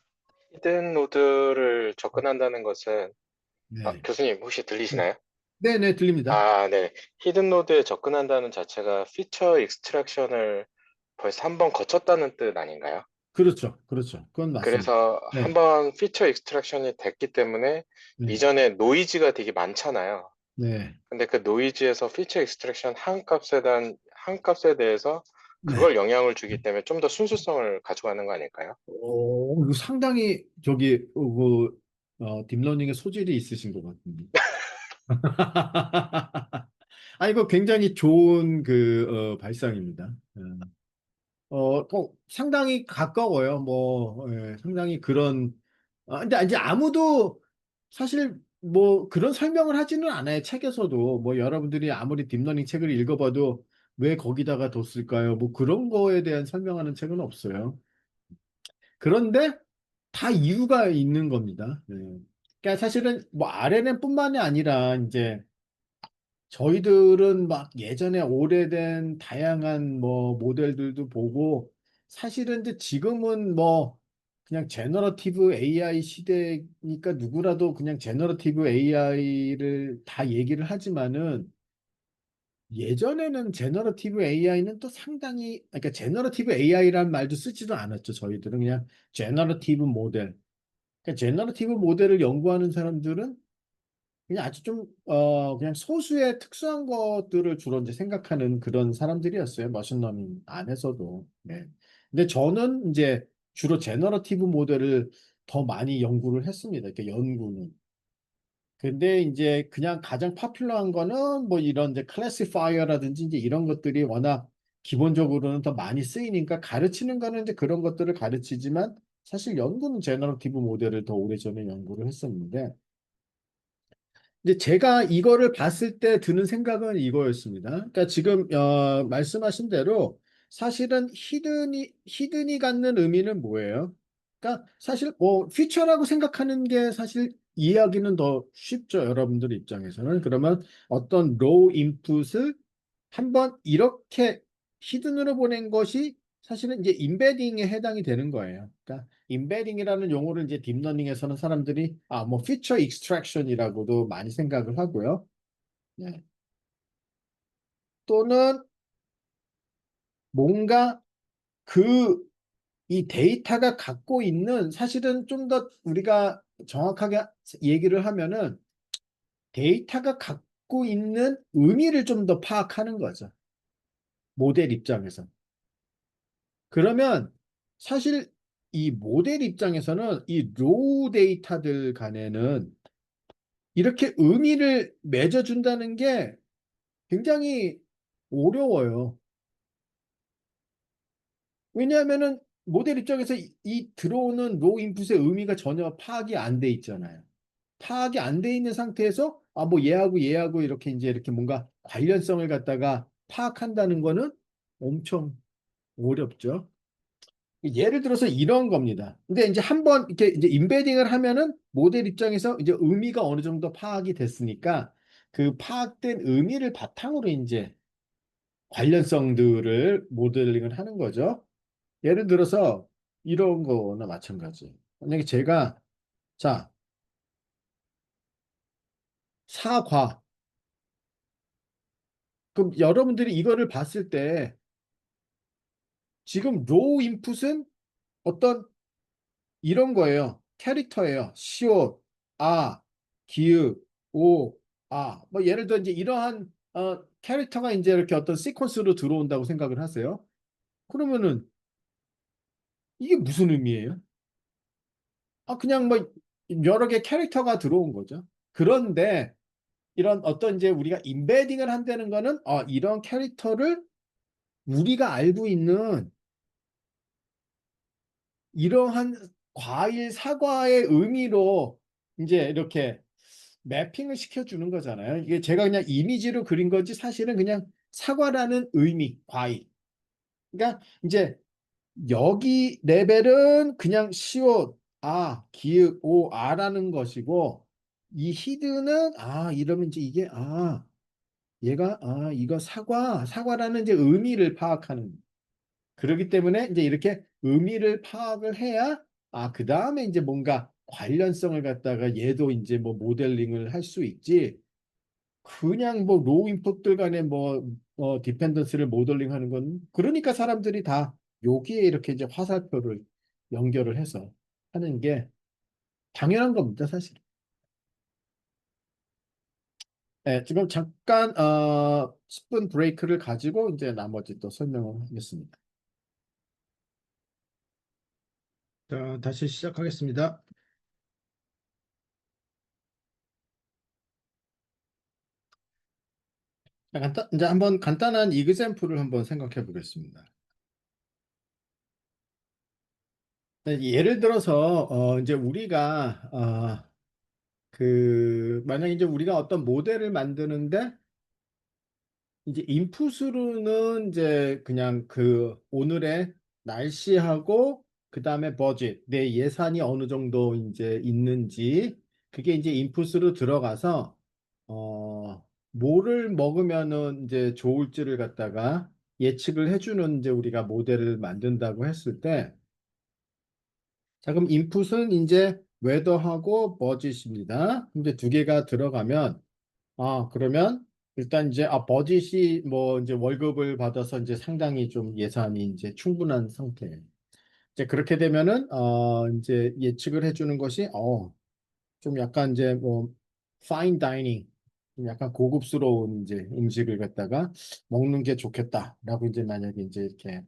히든 노드를 접근한다는 것은, 네. 교수님 혹시 네, 들리시나요? 네, 네, 들립니다. 아, 네. 히든 노드에 접근한다는 자체가 피처 익스트랙션을 벌써 한 번 거쳤다는 뜻 아닌가요? 그렇죠, 그렇죠. 그건 맞습니다. 그래서 한 네, 번 피처 익스트랙션이 됐기 때문에 네, 이전에 노이즈가 되게 많잖아요. 네, 근데 그 노이즈에서 피처 익스트랙션 한 값에 대해서 네. 그걸 영향을 주기 때문에 좀 더 순수성을 가져가는 거 아닐까요? 이거 상당히 저기 딥러닝의 소질이 있으신 것 같은데. 아, 이거 굉장히 좋은 발상입니다. 상당히 가까워요. 상당히 그런, 근데 이제 아무도 사실 뭐 그런 설명을 하지는 않아요. 책에서도. 뭐 여러분들이 아무리 딥러닝 책을 읽어봐도 왜 거기다가 뒀을까요? 뭐 그런 거에 대한 설명하는 책은 없어요. 그런데 다 이유가 있는 겁니다. 네. 그러니까 사실은 뭐 RNN뿐만이 아니라 이제 저희들은 막 예전에 오래된 다양한 뭐 모델들도 보고 사실은 이제 지금은 뭐 그냥 제너러티브 AI 시대니까 누구라도 그냥 제너러티브 AI를 다 얘기를 하지만은 예전에는 제너러티브 AI는 또 상당히 그러니까 제너러티브 AI란 말도 쓰지도 않았죠. 저희들은 그냥 제너러티브 모델. 그러니까 제너러티브 모델을 연구하는 사람들은 그냥 아주 좀 그냥 소수의 특수한 것들을 주로 이제 생각하는 그런 사람들이었어요. 머신러닝 안에서도. 네. 근데 저는 이제 주로 제너러티브 모델을 더 많이 연구를 했습니다. 이렇게 연구는. 근데 이제 그냥 가장 파퓰러한 거는 뭐 이런 이제 클래시파이어라든지 이제 이런 것들이 워낙 기본적으로는 더 많이 쓰이니까 가르치는 거는 이제 그런 것들을 가르치지만 사실 연구는 제너러티브 모델을 더 오래전에 연구를 했었는데 이제 제가 이거를 봤을 때 드는 생각은 이거였습니다. 그러니까 지금 말씀하신 대로 사실은 히든이 갖는 의미는 뭐예요? 그러니까 사실 뭐 퓨처라고 생각하는 게 사실 이해하기는 더 쉽죠. 여러분들 입장에서는. 그러면 어떤 로우 인풋을 한번 이렇게 히든으로 보낸 것이 사실은 이제 임베딩에 해당이 되는 거예요. 그러니까 임베딩이라는 용어를 이제 딥러닝에서는 사람들이 뭐 피처 익스트랙션이라고도 많이 생각을 하고요. 네. 또는 뭔가 그 이 데이터가 갖고 있는 사실은 좀 더 우리가 정확하게 얘기를 하면은 데이터가 갖고 있는 의미를 좀 더 파악하는 거죠. 모델 입장에서. 그러면 사실 이 모델 입장에서는 이 로우 데이터들 간에는 이렇게 의미를 맺어준다는 게 굉장히 어려워요. 왜냐하면은 모델 입장에서 이 들어오는 로우 인풋의 의미가 전혀 파악이 안 돼 있잖아요. 파악이 안 돼 있는 상태에서 뭐 얘하고 얘하고 이렇게 이제 이렇게 뭔가 관련성을 갖다가 파악한다는 거는 엄청 어렵죠. 예를 들어서 이런 겁니다. 근데 이제 한번 이렇게 이제 임베딩을 하면은 모델 입장에서 이제 의미가 어느 정도 파악이 됐으니까 그 파악된 의미를 바탕으로 이제 관련성들을 모델링을 하는 거죠. 예를 들어서 이런 거나 마찬가지. 만약에 제가 자, 사과. 그럼 여러분들이 이거를 봤을 때 지금 로우 인풋은 어떤 이런 거예요. 캐릭터예요. 시옷, 기읍, 뭐 예를 들어 이제 이러한 캐릭터가 이제 이렇게 어떤 시퀀스로 들어온다고 생각을 하세요. 그러면은 이게 무슨 의미예요? 그냥 뭐 여러 개 캐릭터가 들어온 거죠. 그런데 이런 어떤 이제 우리가 임베딩을 한다는 거는 이런 캐릭터를 우리가 알고 있는 이러한 과일 사과의 의미로 이제 이렇게 매핑을 시켜주는 거잖아요. 이게 제가 그냥 이미지로 그린 거지 사실은 그냥 사과라는 의미, 과일. 그러니까 이제 여기 레벨은 그냥 시옷, 기읍, 아라는 것이고 이 히드는 이러면 이제 이게 얘가 이거 사과라는 이제 의미를 파악하는 그렇기 때문에 이제 이렇게 의미를 파악을 해야 그 다음에 이제 뭔가 관련성을 갖다가 얘도 이제 뭐 모델링을 할 수 있지. 그냥 뭐 로우 인풋들 간에 디펜던스를 모델링 하는 건 그러니까 사람들이 다 여기에 이렇게 이제 화살표를 연결을 해서 하는 게 당연한 겁니다, 사실. 네, 지금 잠깐 10분 브레이크를 가지고 이제 나머지 또 설명을 하겠습니다. 자, 다시 시작하겠습니다. 이제 한번 간단한 이그샘플을 한번 생각해 보겠습니다. 네, 예를 들어서 이제 우리가 만약 이제 우리가 어떤 모델을 만드는데 이제 인풋으로는 이제 그냥 그 오늘의 날씨하고 그다음에 버짓, 내 예산이 어느 정도 이제 있는지 그게 이제 인풋으로 들어가서 뭐를 먹으면은 이제 좋을지를 갖다가 예측을 해주는 이제 우리가 모델을 만든다고 했을 때 자, 그럼 인풋은 이제 웨더하고 버짓입니다. 이제 두 개가 들어가면 그러면 일단 이제 버짓이 뭐 이제 월급을 받아서 이제 상당히 좀 예산이 이제 충분한 상태예요. 이제 그렇게 되면은 이제 예측을 해주는 것이 좀 약간 이제 뭐 파인 다이닝 좀 약간 고급스러운 이제 음식을 갖다가 먹는 게 좋겠다라고 이제 만약에 이제 이렇게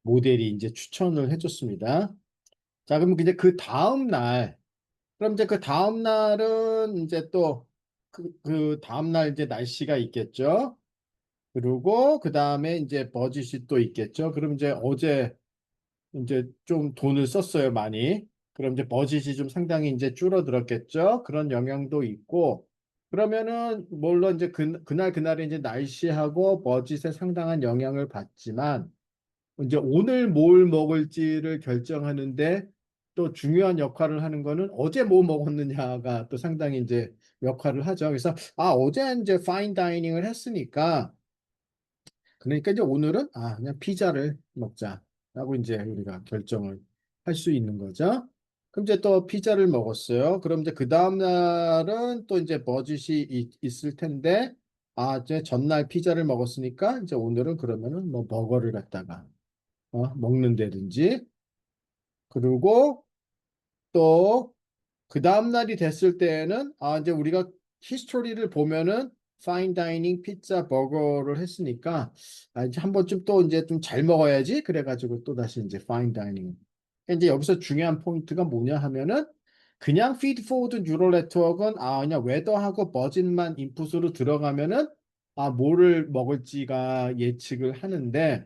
모델이 이제 추천을 해줬습니다. 자, 그럼 이제 그 다음 날 그럼 이제 그 다음 날은 이제 또 그 다음 날 이제 날씨가 있겠죠. 그리고 그 다음에 이제 버짓이 또 있겠죠. 그럼 이제 어제 이제 좀 돈을 썼어요, 많이. 그럼 이제 버짓이 좀 상당히 이제 줄어들었겠죠. 그런 영향도 있고. 그러면은 물론 이제 그날에 이제 날씨하고 버짓에 상당한 영향을 받지만 이제 오늘 뭘 먹을지를 결정하는데 또 중요한 역할을 하는 거는 어제 뭐 먹었느냐가 또 상당히 이제 역할을 하죠. 그래서 어제 이제 파인 다이닝을 했으니까 그러니까 이제 오늘은 그냥 피자를 먹자라고 이제 우리가 결정을 할 수 있는 거죠. 그럼 이제 또 피자를 먹었어요. 그럼 이제 그 다음 날은 또 이제 버짓이 있을 텐데 이제 전날 피자를 먹었으니까 이제 오늘은 그러면은 뭐 버거를 갖다가 먹는다든지 그리고 또 그 다음 날이 됐을 때에는 이제 우리가 히스토리를 보면은 파인 다이닝 피자 버거를 했으니까 이제 한 번쯤 또 이제 좀 잘 먹어야지 그래가지고 또 다시 이제 파인 다이닝 이제 여기서 중요한 포인트가 뭐냐 하면은 그냥 피드 포워드 뉴럴 네트워크는 그냥 웨더하고 버짓만 인풋으로 들어가면은 뭐를 먹을지가 예측을 하는데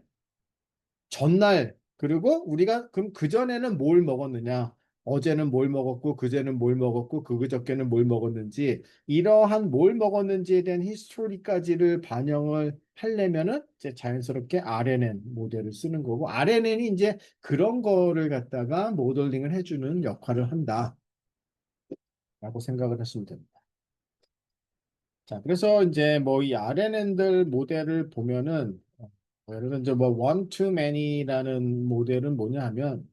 전날 그리고 우리가 그럼 그전에는 뭘 먹었느냐 어제는 뭘 먹었고 그제는 뭘 먹었고 그저께는 뭘 먹었는지 이러한 뭘 먹었는지에 대한 히스토리까지를 반영을 하려면은 이제 자연스럽게 RNN 모델을 쓰는 거고 RNN이 이제 그런 거를 갖다가 모델링을 해주는 역할을 한다라고 생각을 하시면 됩니다. 자, 그래서 이제 뭐 이 RNN들 모델을 보면은 예를 들어 이제 뭐 one to many라는 모델은 뭐냐 하면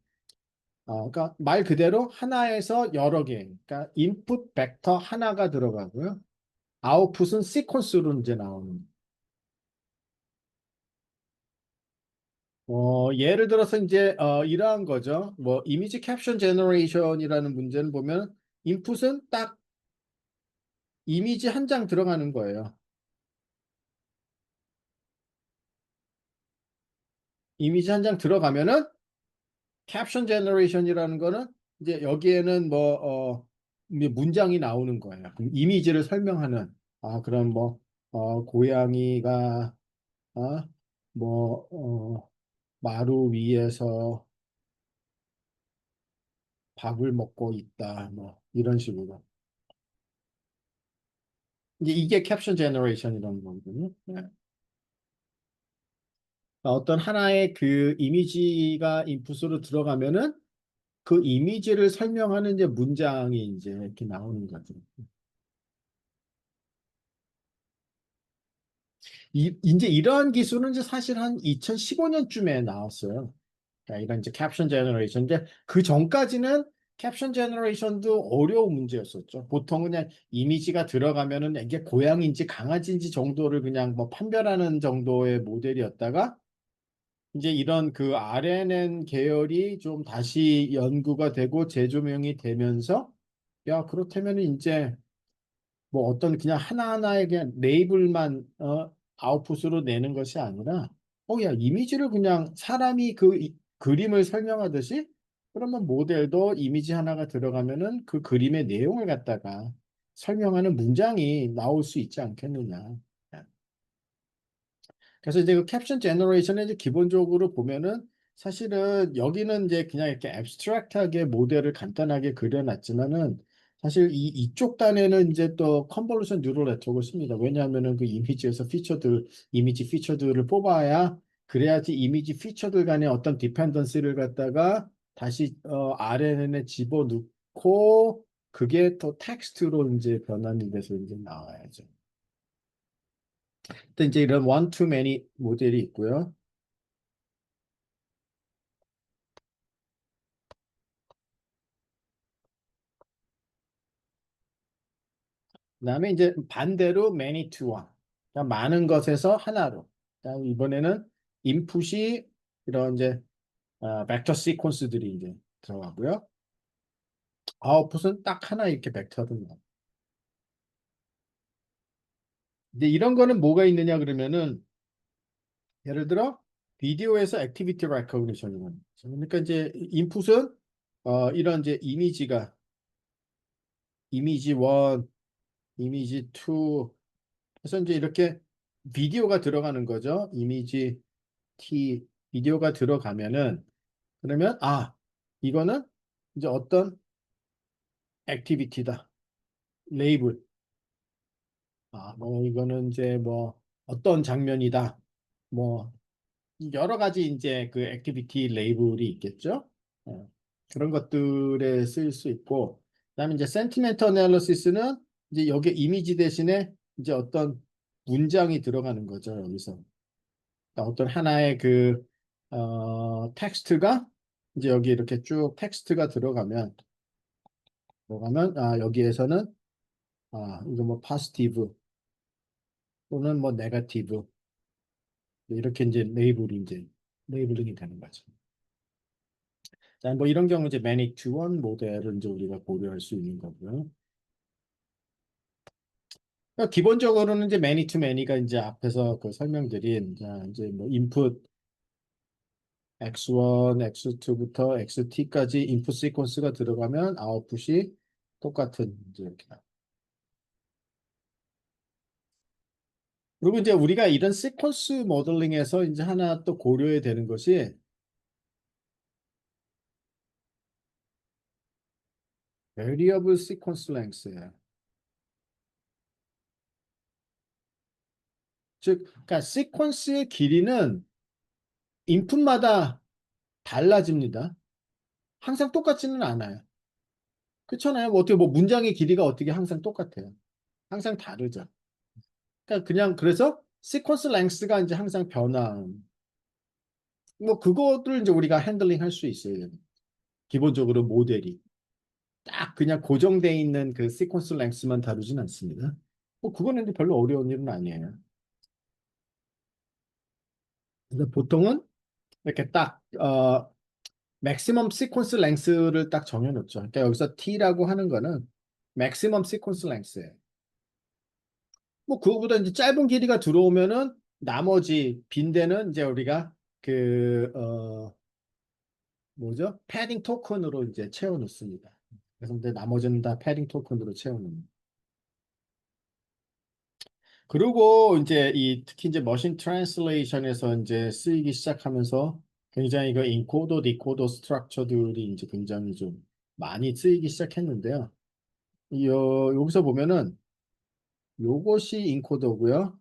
그러니까 말 그대로 하나에서 여러 개, 그러니까 인풋 벡터 하나가 들어가고요. 아웃풋은 시퀀스로 이제 나오는. 예를 들어서 이제 이러한 거죠. 뭐 이미지 캡션 제너레이션이라는 문제는 보면 인풋은 딱 이미지 한 장 들어가는 거예요. 이미지 한 장 들어가면은 캡션 제너레이션이라는 거는 이제 여기에는 이제 문장이 나오는 거예요. 그럼 이미지를 설명하는 그럼 뭐 고양이가 어, 뭐 마루 위에서 밥을 먹고 있다. 뭐 이런 식으로. 이제 이게 캡션 제너레이션이라는 거거든요. 네. 어떤 하나의 그 이미지가 인풋으로 들어가면은 그 이미지를 설명하는 이제 문장이 이제 이렇게 나오는 거죠. 이제 이러한 기술은 이제 사실 한 2015년쯤에 나왔어요. 그러니까 이런 이제 캡션 제너레이션인데 그 전까지는 캡션 제너레이션도 어려운 문제였었죠. 보통 그냥 이미지가 들어가면은 이게 고양이인지 강아지인지 정도를 그냥 뭐 판별하는 정도의 모델이었다가 이제 이런 그 RNN 계열이 좀 다시 연구가 되고 재조명이 되면서 야, 그렇다면 이제 뭐 어떤 그냥 하나하나의 그냥 레이블만 아웃풋으로 내는 것이 아니라 야 이미지를 그냥 사람이 그림을 설명하듯이 그러면 모델도 이미지 하나가 들어가면은 그 그림의 내용을 갖다가 설명하는 문장이 나올 수 있지 않겠느냐. 그래서 이제 그 캡션 제너레이션에 이제 기본적으로 보면은 사실은 여기는 이제 그냥 이렇게 앱스트랙트하게 모델을 간단하게 그려놨지만은 사실 이쪽 단에는 이제 또 컨볼루션 뉴럴 네트워크를 씁니다. 왜냐하면은 그 이미지 피처들을 뽑아야 그래야지 이미지 피처들 간의 어떤 디펜던시를 갖다가 다시 RNN에 집어넣고 그게 또 텍스트로 이제 변환이 돼서 이제 나와야죠. 또 이제 이런 one to many 모델이 있고요. 그다음에 이제 반대로 many to one. 그러니까 많은 것에서 하나로. 그다음 이번에는 인풋이 이런 이제 벡터 시퀀스들이 이제 들어가고요. 아웃풋은 딱 하나 이렇게 벡터를 넣어. 근데 이런 거는 뭐가 있느냐 그러면은 예를 들어 비디오에서 액티비티 레코그니션이라는 거죠. 그러니까 이제 인풋은 이런 이제 이미지 1, 이미지 2 그래서 이제 이렇게 비디오가 들어가는 거죠. 이미지 T 비디오가 들어가면은 그러면 이거는 이제 어떤 액티비티다. 레이블. 뭐 이거는 이제 뭐 어떤 장면이다. 뭐 여러 가지 이제 그 액티비티 레이블이 있겠죠. 어, 그런 것들에 쓸 수 있고, 그다음에 이제 센티멘트 애널리시스는 이제 여기 이미지 대신에 이제 어떤 문장이 들어가는 거죠. 여기서 그러니까 어떤 하나의 그 텍스트가 이제 여기 이렇게 쭉 텍스트가 들어가면 여기에서는 이거 뭐 파지티브 또는 뭐 네거티브 이렇게 이제 레이블링이 되는 거죠. 자, 뭐 이런 경우 이제 Manic to One 모델을 이제 우리가 고려할 수 있는 거고요. 그러니까 기본적으로는 이제 Many to Many가 이제 앞에서 그 설명드린 자, 이제 뭐 인풋 X1, X2부터 XT까지 인풋 시퀀스가 들어가면 아웃풋이 똑같은 이제 이렇게 나와요. 그리고 이제 우리가 이런 시퀀스 모델링에서 이제 하나 또 고려해야 되는 것이 variable sequence length예요. 즉, 그러니까 시퀀스의 길이는 인풋마다 달라집니다. 항상 똑같지는 않아요. 그렇잖아요. 뭐 어떻게 뭐 문장의 길이가 어떻게 항상 똑같아요. 항상 다르죠. 그러니까 그냥 그래서 시퀀스 랭스가 이제 항상 변화. 뭐 그거를 이제 우리가 핸들링 할 수 있어요. 기본적으로 모델이 딱 그냥 고정돼 있는 그 시퀀스 랭스만 다루진 않습니다. 뭐 그거는 이제 별로 어려운 일은 아니에요. 근데 보통은 이렇게 딱 맥시멈 시퀀스 랭스를 딱 정해놓죠. 그러니까 여기서 T라고 하는 거는 맥시멈 시퀀스 랭스예요. 뭐 그거보다 이제 짧은 길이가 들어오면은 나머지 빈대는 이제 우리가 뭐죠? 패딩 토큰으로 이제 채워 놓습니다. 그래서 이제 나머지는 다 패딩 토큰으로 채워 놓는. 그리고 이제 특히 이제 머신 트랜슬레이션에서 이제 쓰이기 시작하면서 굉장히 그 인코더, 디코더 스트럭처들이 이제 굉장히 좀 많이 쓰이기 시작했는데요. 여기서 보면은 요것이 인코더고요.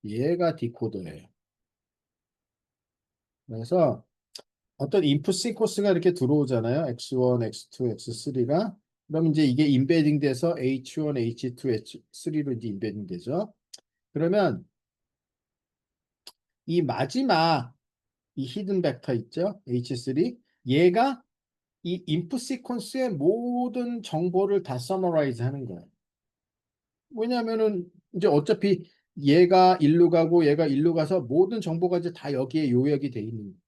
얘가 디코더예요. 그래서 어떤 인풋 시퀀스가 이렇게 들어오잖아요. X1, X2, X3가. 그럼 이제 이게 임베딩 돼서 H1, H2, H3로 이제 임베딩 되죠. 그러면 이 마지막 이 히든 벡터 있죠? H3. 얘가 이 인풋 시퀀스의 모든 정보를 다 서머라이즈 하는 거예요. 왜냐하면은 이제 어차피 얘가 일로 가고 얘가 일로 가서 모든 정보가 이제 다 여기에 요약이 돼 있는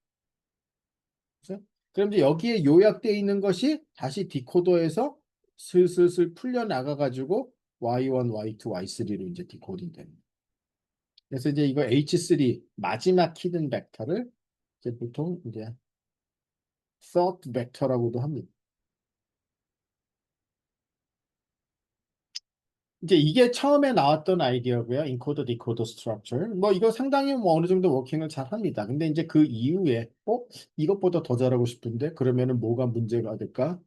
거죠. 그럼 이제 여기에 요약되어 있는 것이 다시 디코더에서 슬슬슬 풀려 나가 가지고 Y1, Y2, Y3로 이제 디코딩 됩니다. 그래서 이제 이거 H3 마지막 히든 벡터를 이제 보통 이제 third 벡터라고도 합니다. 이제 이게 처음에 나왔던 아이디어고요. 인코더 디코더 스트럭처. 뭐 이거 상당히 뭐 어느 정도 워킹을 잘 합니다. 근데 이제 그 이후에 이것보다 더 잘하고 싶은데 그러면은 뭐가 문제가 될까?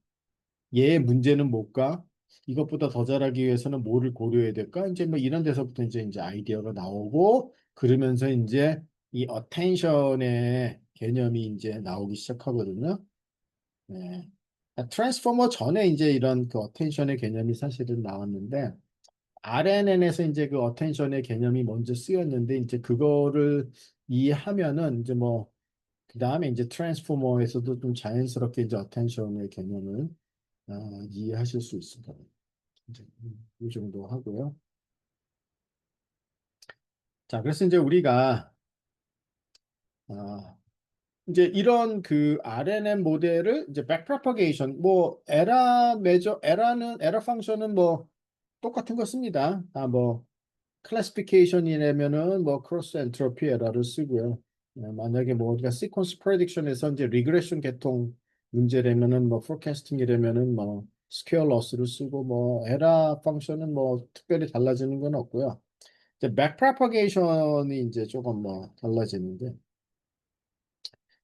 얘의 문제는 뭘까? 이것보다 더 잘하기 위해서는 뭐를 고려해야 될까? 이제 뭐 이런 데서부터 이제 아이디어가 나오고 그러면서 이제 이 어텐션의 개념이 이제 나오기 시작하거든요. 네. 트랜스포머 전에 이제 이런 그 어텐션의 개념이 사실은 나왔는데 RNN에서 이제 그 어텐션의 개념이 먼저 쓰였는데 이제 그거를 이해하면은 이제 뭐 그다음에 이제 트랜스포머에서도 좀 자연스럽게 이제 어텐션의 개념을 이해하실 수 있을 거예요. 이제 이 정도 하고요. 자, 그래서 이제 우리가 아, 이제 이런 그 RNN 모델을 이제 백프로파게이션 뭐 에라 펑션은 뭐 똑같은 거 씁니다. 뭐 클래시피케이션이라면은 뭐 크로스 엔트로피 에러를 쓰고요. 만약에 뭐 우리가 시퀀스 프레딕션에서 이제 리그레션 계통 문제라면은 뭐 포캐스팅이라면은 뭐 스퀘어 로스를 쓰고 뭐 에라 펑션은 뭐 특별히 달라지는 건 없고요. 이제 백프로파게이션이 이제 조금 뭐 달라지는데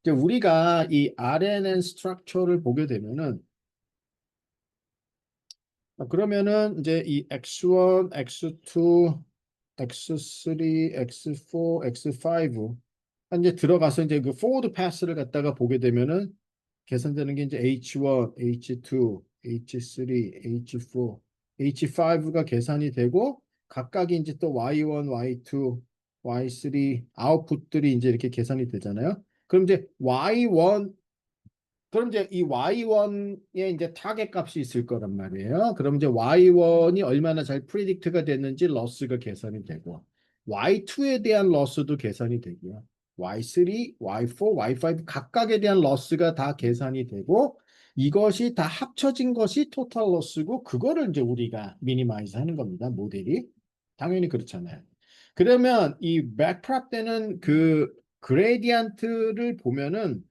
이제 우리가 이 RNN 스트럭처를 보게 되면은 그러면은 이제 이 X1, X2, X3, X4, X5 이제 들어가서 이제 그 forward pass를 갖다가 보게 되면은 계산되는 게 이제 H1, H2, H3, H4, H5가 계산이 되고 각각이 이제 또 Y1, Y2, Y3 아웃풋들이 이제 이렇게 계산이 되잖아요. 그럼 이제 Y1 그럼 이제 이 Y1에 이제 타겟 값이 있을 거란 말이에요. 그럼 이제 Y1이 얼마나 잘 프리딕트가 됐는지 러스가 계산이 되고 Y2에 대한 러스도 계산이 되고요. Y3, Y4, Y5 각각에 대한 러스가 다 계산이 되고 이것이 다 합쳐진 것이 토탈 러스고 그거를 이제 우리가 미니마이즈 하는 겁니다. 모델이. 당연히 그렇잖아요. 그러면 이 백프랍 때는 그 그레디언트를 보면은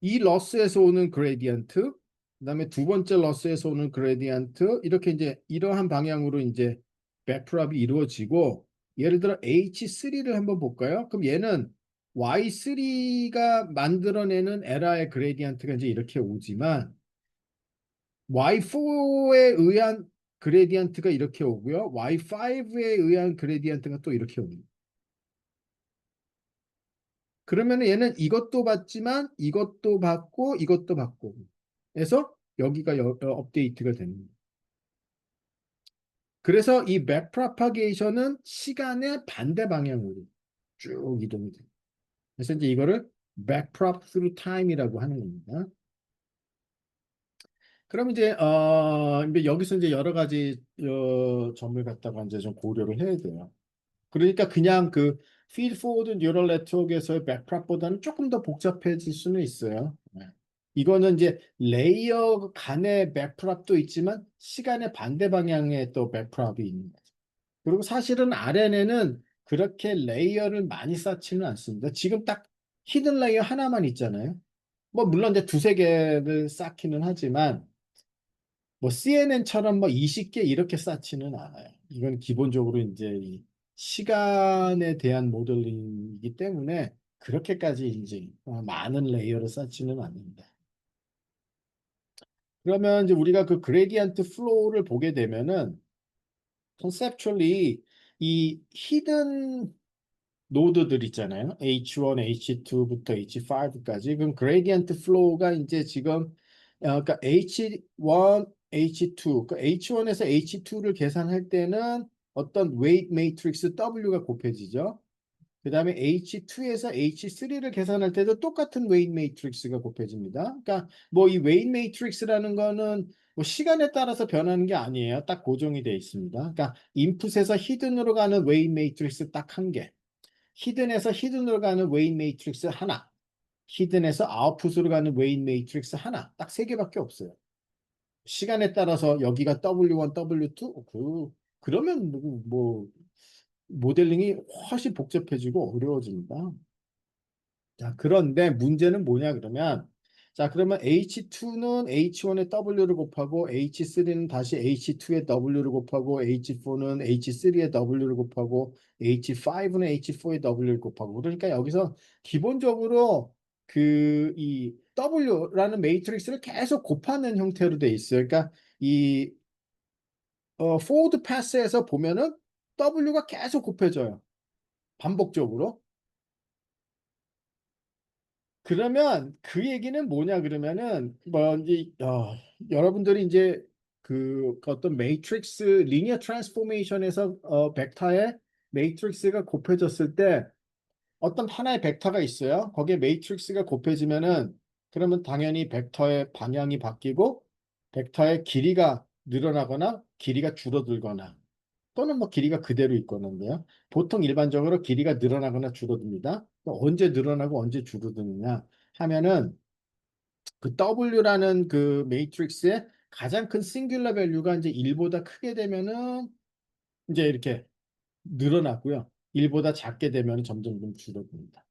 이 러스에서 오는 그레디언트, 그다음에 두 번째 러스에서 오는 그레디언트, 이렇게 이제 이러한 방향으로 이제 백프랍이 이루어지고, 예를 들어 H3를 한번 볼까요? 그럼 얘는 Y3가 만들어내는 에라의 그레디언트가 이제 이렇게 오지만 Y4에 의한 그레디언트가 이렇게 오고요. Y5에 의한 그레디언트가 또 이렇게 옵니다. 그러면 얘는 이것도 받지만 이것도 받고 이것도 받고 해서 여기가 업데이트가 되는 거예요. 그래서 이 백프로파게이션은 시간의 반대 방향으로 쭉 이동이 돼요. 그래서 이제 이거를 backprop through time이라고 하는 겁니다. 그럼 이제 여기서 이제 여러 가지 점을 갖다가 이제 좀 고려를 해야 돼요. 그러니까 그냥 그 feed forward neural network에서의 백프랍보다는 조금 더 복잡해질 수는 있어요. 네. 이거는 이제 레이어 간의 백프랍도 있지만 시간의 반대 방향에 또 백프랍이 있는 거죠. 그리고 사실은 RNN은 그렇게 레이어를 많이 쌓지는 않습니다. 지금 딱 히든 레이어 하나만 있잖아요. 뭐 물론 이제 두세 개를 쌓기는 하지만 뭐 CNN처럼 뭐 20개 이렇게 쌓지는 않아요. 이건 기본적으로 이제 이 시간에 대한 모델링이기 때문에 그렇게까지 이제 많은 레이어를 쌓지는 않는다. 그러면 이제 우리가 그 그레디언트 플로우를 보게 되면은 컨셉츄얼리 이 히든 노드들 있잖아요. H1, H2부터 H5까지. 그럼 그레디언트 플로우가 이제 지금 그러니까 H1, H2, 그 H1에서 H2를 계산할 때는 어떤 웨이트 매트릭스 W가 곱해지죠. 그 다음에 H2에서 H3를 계산할 때도 똑같은 웨이트 매트릭스가 곱해집니다. 그러니까 뭐 이 웨이트 매트릭스라는 거는 뭐 시간에 따라서 변하는 게 아니에요. 딱 고정이 되어 있습니다. 그러니까 인풋에서 히든으로 가는 웨이트 매트릭스 딱 한 개. 히든에서 히든으로 가는 웨인 매트릭스 하나, 히든에서 아웃풋으로 가는 웨인 매트릭스 하나, 딱 세 개밖에 없어요. 시간에 따라서 여기가 W1, W2, 그러면 뭐 모델링이 훨씬 복잡해지고 어려워집니다. 자, 그런데 문제는 뭐냐 그러면 자, 그러면 H2는 H1의 W를 곱하고 H3는 다시 H2의 W를 곱하고 H4는 H3의 W를 곱하고 H5는 H4의 W를 곱하고 그러니까 여기서 기본적으로 그 이 W라는 매트릭스를 계속 곱하는 형태로 돼 있어요. 그러니까 이 forward pass에서 보면은 W가 계속 곱해져요. 반복적으로. 그러면 그 얘기는 뭐냐 그러면은 뭐 이제 여러분들이 이제 그 어떤 매트릭스 리니어 트랜스포메이션에서 벡터의 매트릭스가 곱해졌을 때 어떤 하나의 벡터가 있어요. 거기에 매트릭스가 곱해지면은 그러면 당연히 벡터의 방향이 바뀌고 벡터의 길이가 늘어나거나 길이가 줄어들거나 또는 뭐 길이가 그대로 있거든요. 보통 일반적으로 길이가 늘어나거나 줄어듭니다. 언제 늘어나고 언제 줄어드느냐 하면은 그 W라는 그 매트릭스의 가장 큰 싱귤러 밸류가 이제 1보다 크게 되면은 이제 이렇게 늘어나고요. 1보다 작게 되면 점점 좀 줄어듭니다.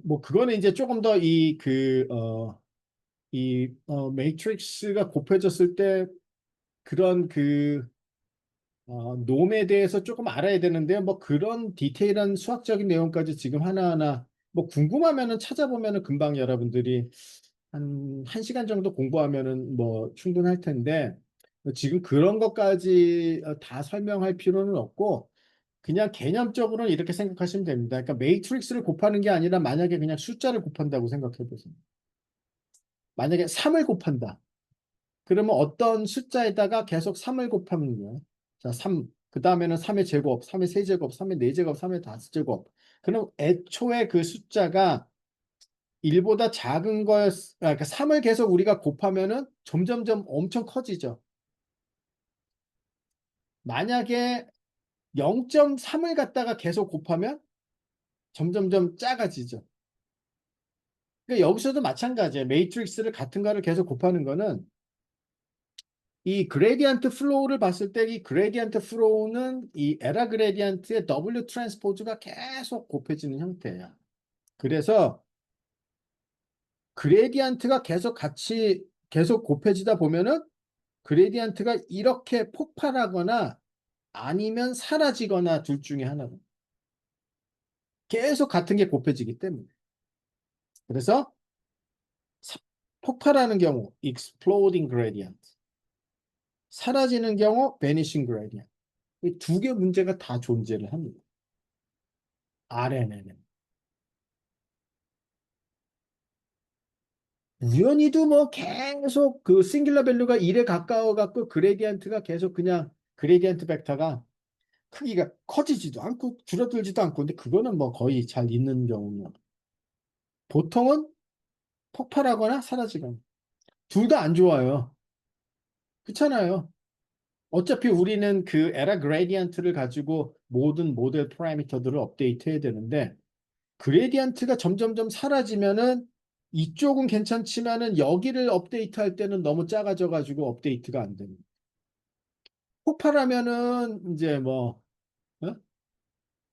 뭐 그거는 이제 조금 더 매트릭스가 곱해졌을 때 그런 놈에 대해서 조금 알아야 되는데요. 뭐 그런 디테일한 수학적인 내용까지 지금 하나하나 뭐 궁금하면은 찾아보면은 금방 여러분들이 한 1시간 정도 공부하면은 뭐 충분할 텐데 지금 그런 것까지 다 설명할 필요는 없고 그냥 개념적으로는 이렇게 생각하시면 됩니다. 그러니까 매트릭스를 곱하는 게 아니라 만약에 그냥 숫자를 곱한다고 생각해 보세요. 만약에 3을 곱한다. 그러면 어떤 숫자에다가 계속 3을 곱하는 거예요. 자, 3. 그 다음에는 3의 제곱, 3의 세제곱, 3의 네제곱, 3의 다섯제곱. 그럼 애초에 그 숫자가 1보다 작은 거였, 그러니까 3을 계속 우리가 곱하면은 점점점 엄청 커지죠. 만약에 0.3을 갖다가 계속 곱하면 점점점 작아지죠. 그러니까 여기서도 마찬가지예요. 매트릭스를 같은 거를 계속 곱하는 거는 이 그레디언트 플로우를 봤을 때 이 그레디언트 플로우는 이 에라 그레디언트의 W 트랜스포즈가 계속 곱해지는 형태예요. 그래서 그레디언트가 계속 곱해지다 보면은 그레디언트가 이렇게 폭발하거나 아니면 사라지거나 둘 중에 하나로 계속 같은 게 곱해지기 때문에. 그래서 사- 폭발하는 경우 exploding gradient, 사라지는 경우 vanishing gradient. 이 두 개 문제가 다 존재를 합니다. RNN은. 우연히도 뭐 계속 그 싱귤러 밸류가 1에 가까워 갖고 그레디언트가 계속 그냥 그레디언트 벡터가 크기가 커지지도 않고 줄어들지도 않고 근데 그거는 뭐 거의 잘 있는 경우는 보통은 폭발하거나 사라지거나 둘 다 안 좋아요. 그렇잖아요. 어차피 우리는 그 에라 그레디언트를 가지고 모든 모델 파라미터들을 업데이트해야 되는데 그레디언트가 점점점 사라지면은 이쪽은 괜찮지만은 여기를 업데이트할 때는 너무 작아져 가지고 업데이트가 안 됩니다. 폭발하면은 이제 뭐 어?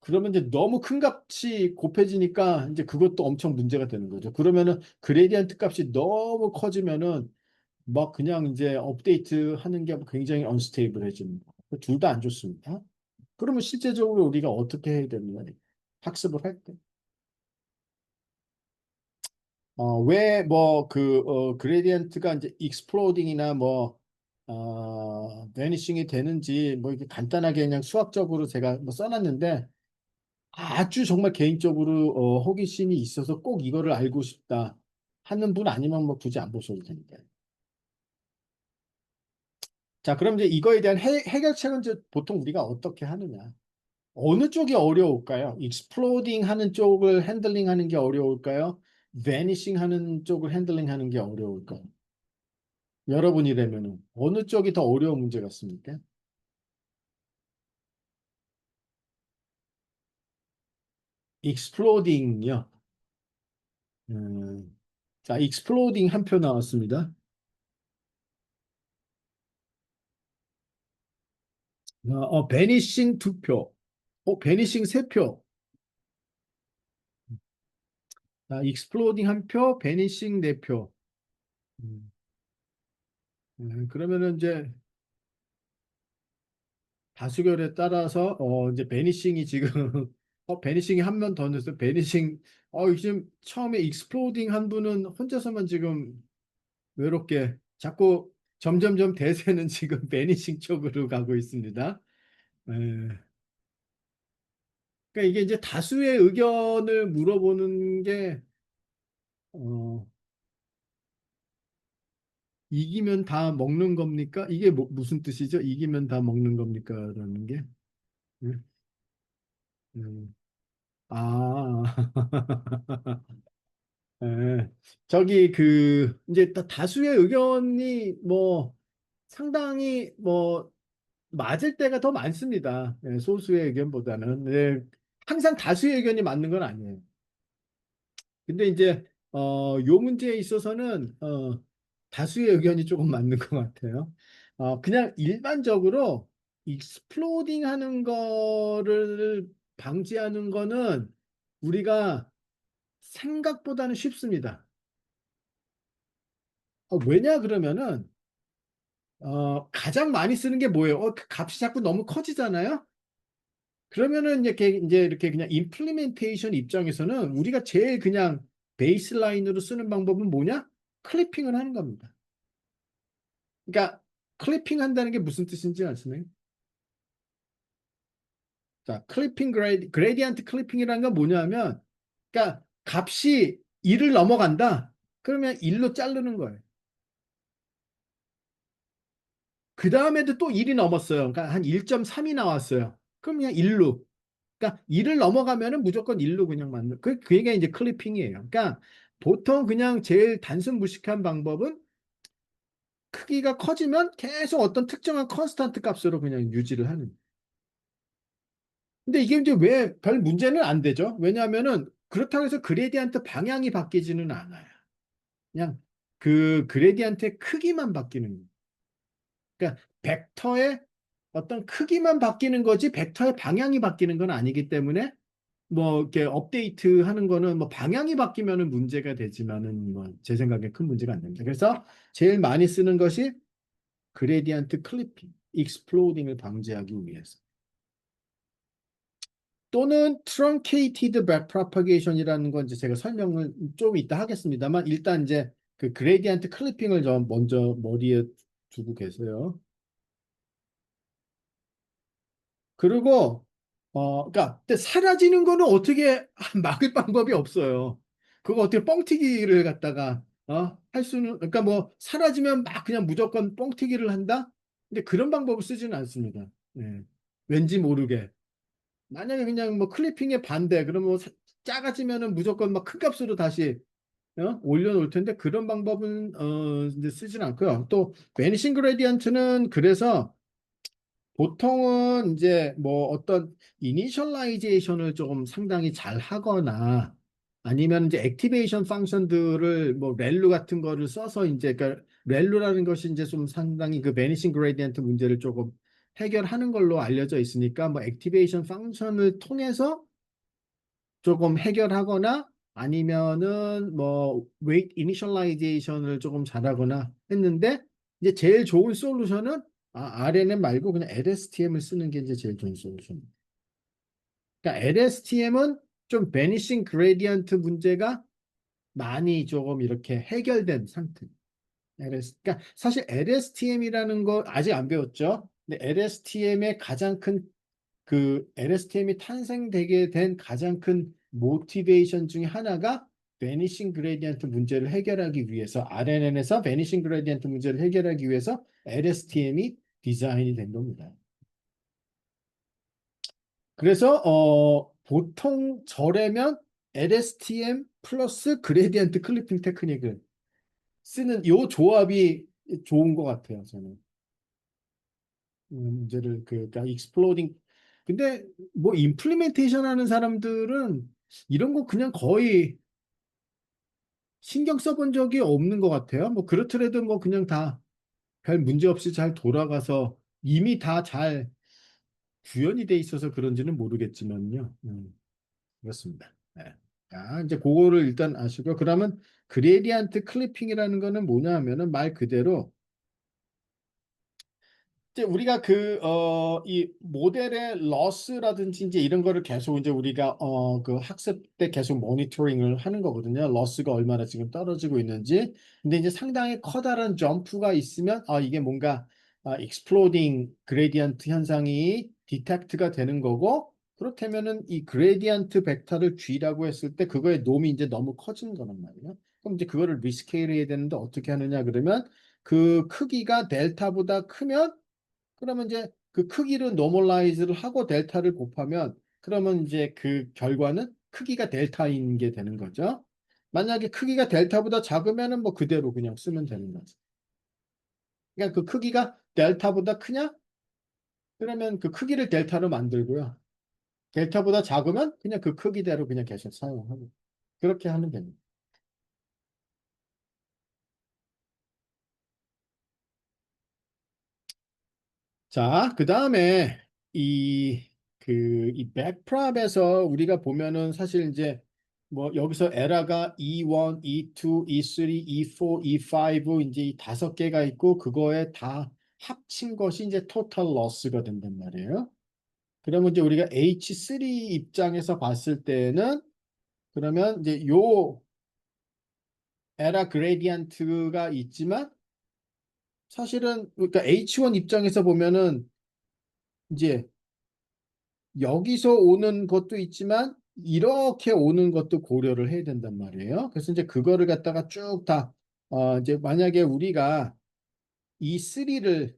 그러면 이제 너무 큰 값이 곱해지니까 이제 그것도 엄청 문제가 되는 거죠. 그러면은 그레디언트 값이 너무 커지면은 막 그냥 이제 업데이트 하는 게 굉장히 언스테이블해집니다. 둘 다 안 좋습니다. 그러면 실제적으로 우리가 어떻게 해야 되느냐? 학습을 할 때. 왜 뭐 그레디언트가 이제 익스플로딩이나 베니싱이 되는지 뭐 이렇게 간단하게 그냥 수학적으로 제가 뭐 써놨는데 아주 정말 개인적으로 호기심이 있어서 꼭 이거를 알고 싶다 하는 분 아니면 뭐 굳이 안 보셔도 됩니다. 자, 그럼 이제 이거에 대한 해결책은 이제 보통 우리가 어떻게 하느냐? 어느 쪽이 어려울까요? 익스플로딩 하는 쪽을 핸들링 하는 게 어려울까요? 베니싱 하는 쪽을 핸들링 하는 게 어려울까요? 여러분이라면은 어느 쪽이 더 어려운 문제 같습니까? 익스플로딩이요. 음, 자, 익스플로딩 한 표 나왔습니다. 베니싱 두 표. 베니싱 세 표. 자, 익스플로딩 한 표, 베니싱 네 표. 음, 그러면은 이제 다수결에 따라서 이제 베니싱이 지금 베니싱이 한 명 더 넣었어요. 베니싱 지금 처음에 익스플로딩 한 분은 혼자서만 지금 외롭게 자꾸 점점점 대세는 지금 베니싱 쪽으로 가고 있습니다. 에, 그러니까 이게 이제 다수의 의견을 물어보는 게 어, 이기면 다 먹는 겁니까? 이게 무슨 뜻이죠? 이기면 다 먹는 겁니까? 라는 게. 음, 음. 아, 예. 저기 이제 다수의 의견이 뭐 상당히 뭐 맞을 때가 더 많습니다. 예, 소수의 의견보다는. 예, 항상 다수의 의견이 맞는 건 아니에요. 근데 이제 요 문제에 있어서는 다수의 의견이 조금 맞는 것 같아요. 그냥 일반적으로 익스플로딩 하는 거를 방지하는 거는 우리가 생각보다는 쉽습니다. 왜냐 그러면은 가장 많이 쓰는 게 뭐예요? 그 값이 자꾸 너무 커지잖아요. 그러면은 이제 이렇게 그냥 임플리멘테이션 입장에서는 우리가 제일 그냥 베이스라인으로 쓰는 방법은 뭐냐? 클리핑을 하는 겁니다. 그러니까 클리핑 한다는 게 무슨 뜻인지 아시나요? 자, 그레디언트 클리핑이라는 건 뭐냐면, 그러니까 값이 1을 넘어간다. 그러면 1로 자르는 거예요. 그 다음에도 또 1이 넘었어요. 그러니까 한 1.3이 나왔어요. 그럼 그냥 1로. 그러니까 1을 넘어가면은 무조건 1로 그냥 맞는. 그게 이제 클리핑이에요. 그러니까 보통 그냥 제일 단순 무식한 방법은 크기가 커지면 계속 어떤 특정한 컨스탄트 값으로 그냥 유지를 하는. 근데 이게 이제 왜 별 문제는 안 되죠? 왜냐하면은 그렇다고 해서 그레디언트 방향이 바뀌지는 않아요. 그냥 그 그레디언트의 크기만 바뀌는 거예요. 그러니까 벡터의 어떤 크기만 바뀌는 거지 벡터의 방향이 바뀌는 건 아니기 때문에 뭐 이렇게 업데이트 하는 거는 뭐 방향이 바뀌면은 문제가 되지만은 뭐 제 생각에 큰 문제가 안 됩니다. 그래서 제일 많이 쓰는 것이 그레디언트 클리핑, 익스플로딩을 방지하기 위해서. 또는 truncated backpropagation이라는 건 이제 제가 설명을 좀 이따 하겠습니다만 일단 이제 그 그레디언트 클리핑을 좀 먼저 머리에 두고 계세요. 그리고 그러니까 근데 사라지는 거는 어떻게 막을 방법이 없어요. 그거 어떻게 뻥튀기를 갖다가 할 수는 그러니까 뭐 사라지면 막 그냥 무조건 뻥튀기를 한다? 근데 그런 방법을 쓰지는 않습니다. 예. 왠지 모르게. 만약에 그냥 뭐 클리핑의 반대, 그러면 뭐 작아지면은 무조건 막 큰 값으로 다시 올려놓을 텐데 그런 방법은 이제 쓰진 않고요. 또 베니싱 그레디언트는 그래서 보통은 이제 뭐 어떤 이니셜라이제이션을 좀 상당히 잘 하거나 아니면 이제 액티베이션 펑션들을 뭐 렐루 같은 거를 써서 이제 그러니까 렐루라는 것이 이제 좀 상당히 그 베니싱 그레디언트 문제를 조금 해결하는 걸로 알려져 있으니까 뭐 액티베이션 펑션을 통해서 조금 해결하거나 아니면은 뭐 웨이트 이니셜라이제이션을 조금 잘하거나 했는데 이제 제일 좋은 솔루션은 RNN 말고 그냥 LSTM을 쓰는 게 이제 제일 좋은 솔루션. 그러니까 LSTM은 좀 베니싱 그레디언트 문제가 많이 조금 이렇게 해결된 상태. 그러니까 사실 LSTM이라는 거 아직 안 배웠죠. 근데 LSTM의 가장 큰 LSTM이 탄생되게 된 가장 큰 모티베이션 중에 하나가 베니싱 그레디언트 문제를 해결하기 위해서 RNN에서 베니싱 그레디언트 문제를 해결하기 위해서 LSTM이 디자인이 된 겁니다. 그래서 보통 저래면 LSTM 플러스 그레디언트 클리핑 테크닉을 쓰는 요 조합이 좋은 것 같아요, 저는. 문제를 그러니까 익스플로딩 근데 뭐 임플리멘테이션 하는 사람들은 이런 거 그냥 거의 신경 써본 적이 없는 것 같아요. 뭐 그렇더라도 뭐 그냥 다 별 문제 없이 잘 돌아가서 이미 다 잘 구현이 돼 있어서 그런지는 모르겠지만요. 그렇습니다. 네. 이제 그거를 일단 아시고 그러면 그레디언트 클리핑이라는 거는 뭐냐 하면은 말 그대로 이제 우리가 이 모델의 러스라든지 이제 이런 거를 계속 이제 우리가 그 학습 때 계속 모니터링을 하는 거거든요. 러스가 얼마나 지금 떨어지고 있는지. 근데 이제 상당히 커다란 점프가 있으면 이게 뭔가 익스플로딩 그레디언트 현상이 디텍트가 되는 거고 그렇다면은 이 그레디언트 벡터를 G라고 했을 때 그거의 놈이 이제 너무 커진 거란 말이에요. 그럼 이제 그거를 리스케일 해야 되는데 어떻게 하느냐 그러면 그 크기가 델타보다 크면 그러면 이제 그 크기를 노멀라이즈를 하고 델타를 곱하면 그러면 이제 그 결과는 크기가 델타인 게 되는 거죠. 만약에 크기가 델타보다 작으면은 뭐 그대로 그냥 쓰면 되는 거지. 그러니까 그 크기가 델타보다 크냐? 그러면 그 크기를 델타로 만들고요. 델타보다 작으면 그냥 그 크기대로 그냥 계속 사용하고. 그렇게 하면 됩니다. 자, 그 다음에 이, 이 백프랍에서 우리가 보면은 사실 이제 뭐 여기서 에라가 E1, E2, E3, E4, E5 이제 이 다섯 개가 있고 그거에 다 합친 것이 이제 토탈 로스가 된단 말이에요. 그러면 이제 우리가 H3 입장에서 봤을 때는 그러면 이제 요 에라 그레디언트가 있지만 사실은 그러니까 H1 입장에서 보면은 이제 여기서 오는 것도 있지만 이렇게 오는 것도 고려를 해야 된단 말이에요. 그래서 이제 그거를 갖다가 쭉 다 이제 만약에 우리가 이 3를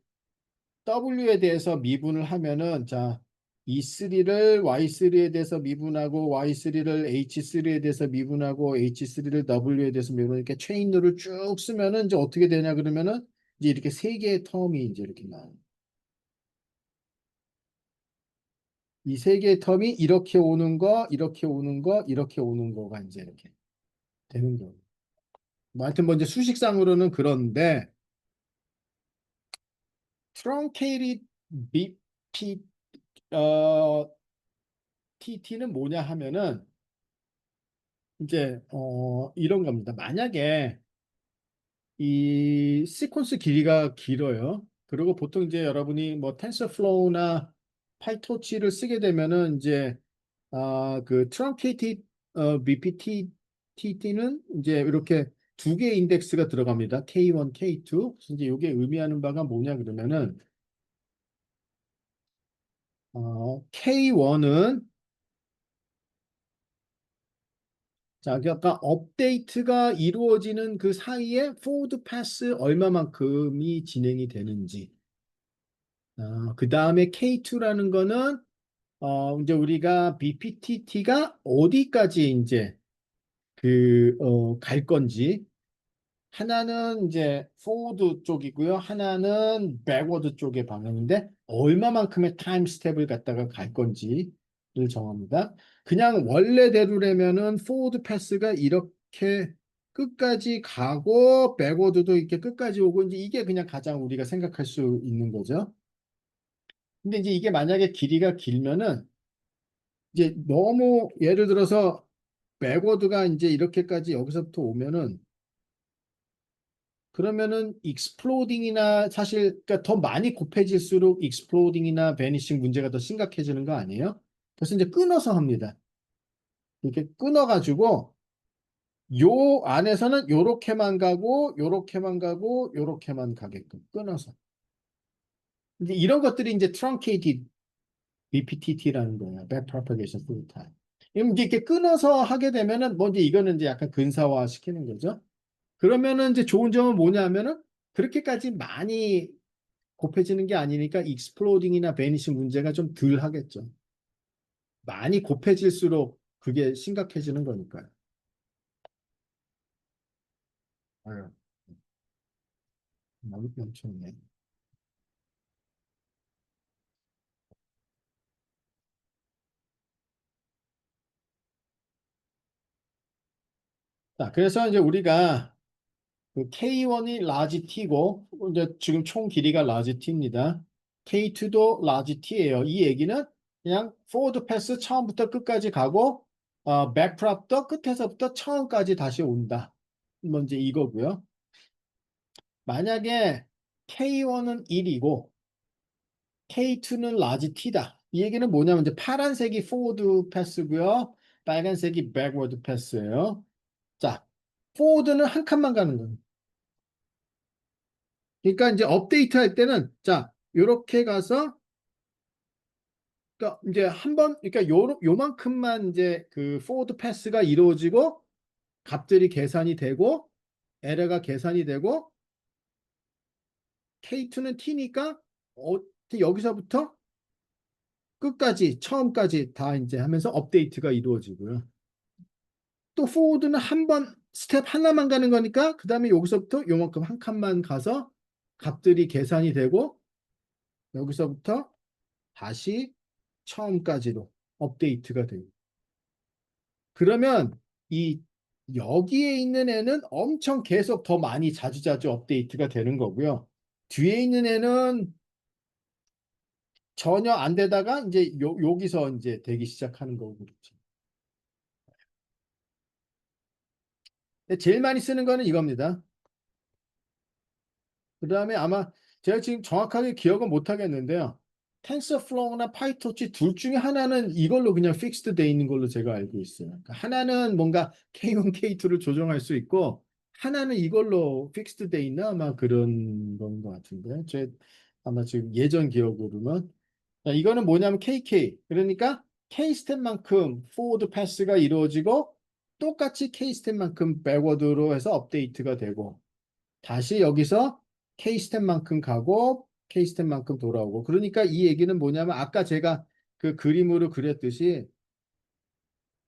W에 대해서 미분을 하면은 자, 이 3를 Y3에 대해서 미분하고 Y3를 H3에 대해서 미분하고 H3를 W에 대해서 미분하고 이렇게 체인으로 쭉 쓰면은 이제 어떻게 되냐 그러면은 이제 이렇게 세 개의 텀이 이제 이렇게 나와요. 이 세 개의 텀이 이렇게 오는 거, 이렇게 오는 거, 이렇게 오는 거가 이제 이렇게 되는 거예요. 뭐 하여튼 뭐 이제 수식상으로는 그런데 truncated BP 어, TT는 뭐냐 하면은 이제 이런 겁니다. 만약에 이 시퀀스 길이가 길어요. 그리고 보통 이제 여러분이 뭐 텐서플로우나 파이토치를 쓰게 되면은 이제 그 truncated BPTT는 이제 이렇게 두 개의 인덱스가 들어갑니다. K1, K2. 그래서 이제 이게 의미하는 바가 뭐냐 그러면은 K1은 자, 아까 업데이트가 이루어지는 그 사이에 forward pass 얼마만큼이 진행이 되는지. 그 다음에 K2라는 거는 이제 우리가 BPTT가 어디까지 이제 갈 건지. 하나는 이제 forward 쪽이고요. 하나는 backward 쪽의 방향인데 얼마만큼의 타임 스텝을 갖다가 갈 건지를 정합니다. 그냥 원래대로라면은 forward 패스가 이렇게 끝까지 가고 backward도 이렇게 끝까지 오고 이제 이게 그냥 가장 우리가 생각할 수 있는 거죠. 근데 이제 이게 만약에 길이가 길면은 이제 너무 예를 들어서 backward가 이제 이렇게까지 여기서부터 오면은 그러면은 익스플로딩이나 사실 그러니까 더 많이 곱해질수록 익스플로딩이나 베니싱 문제가 더 심각해지는 거 아니에요? 그래서 이제 끊어서 합니다. 이렇게 끊어가지고 요 안에서는 요렇게만 가고 요렇게만 가고 요렇게만 가게끔 끊어서 이제 이런 것들이 이제 truncated BPTT라는 거예요. Backpropagation through time. 그럼 이제 이렇게 끊어서 하게 되면은 뭐 이제 이거는 이제 약간 근사화 시키는 거죠. 그러면은 이제 좋은 점은 뭐냐면은 그렇게까지 많이 곱해지는 게 아니니까 익스플로딩이나 베니시 문제가 좀 덜 하겠죠. 많이 곱해질수록 그게 심각해지는 거니까요. 아유, 엄청네. 자, 그래서 이제 우리가 그 K1이 라지 T고 이제 지금 총 길이가 라지 T입니다. K2도 라지 T예요. 이 얘기는 그냥 포워드 패스 처음부터 끝까지 가고 백프랍도 끝에서부터 처음까지 다시 온다. 먼저 이거고요. 만약에 K1은 1이고 K2는 라지 T다. 이 얘기는 뭐냐면 이제 파란색이 포워드 패스고요. 빨간색이 백워드 패스예요. 자, 포워드는 한 칸만 가는 거예요. 그러니까 이제 업데이트 할 때는 자, 요렇게 가서 그러니까 이제 한 번 그러니까 요만큼만 이제 그 포워드 패스가 이루어지고 값들이 계산이 되고 에러가 계산이 되고 K2는 T니까 여기서부터 끝까지 처음까지 다 이제 하면서 업데이트가 이루어지고요. 또 포워드는 한 번 스텝 하나만 가는 거니까 그 다음에 여기서부터 요만큼 한 칸만 가서 값들이 계산이 되고 여기서부터 다시 처음까지로 업데이트가 돼요. 그러면 이 여기에 있는 애는 엄청 계속 더 많이 자주자주 업데이트가 되는 거고요. 뒤에 있는 애는 전혀 안 되다가 이제 여기서 이제 되기 시작하는 거고 그렇죠. 근데 제일 많이 쓰는 거는 이겁니다. 그 다음에 아마 제가 지금 정확하게 기억은 못 하겠는데요. 텐서플로우나 파이토치 둘 중에 하나는 이걸로 그냥 픽스드 돼 있는 걸로 제가 알고 있어요. 그러니까 하나는 뭔가 K1, K2를 조정할 수 있고 하나는 이걸로 픽스드 돼 있나 아마 그런 건 것 같은데 제 아마 지금 예전 기억으로는 자, 이거는 뭐냐면 KK 그러니까 K 스텝만큼 포워드 패스가 이루어지고 똑같이 K 스텝만큼 백워드로 해서 업데이트가 되고 다시 여기서 K-스텝만큼 가고 K-스텝만큼 돌아오고 그러니까 이 얘기는 뭐냐면 아까 제가 그 그림으로 그렸듯이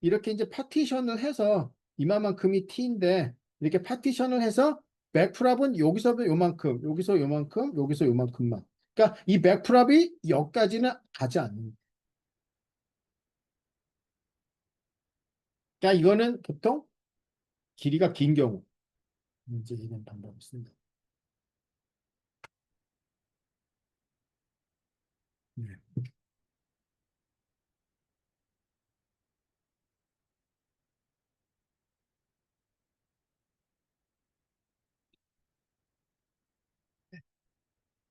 이렇게 이제 파티션을 해서 이만큼이 T인데 이렇게 파티션을 해서 백프랍은 여기서도 요만큼 여기서 요만큼 여기서 요만큼만 그러니까 이 백프랍이 여기까지는 가지 않는 그러니까 이거는 보통 길이가 긴 경우 이제 이런 방법을 씁니다. 네.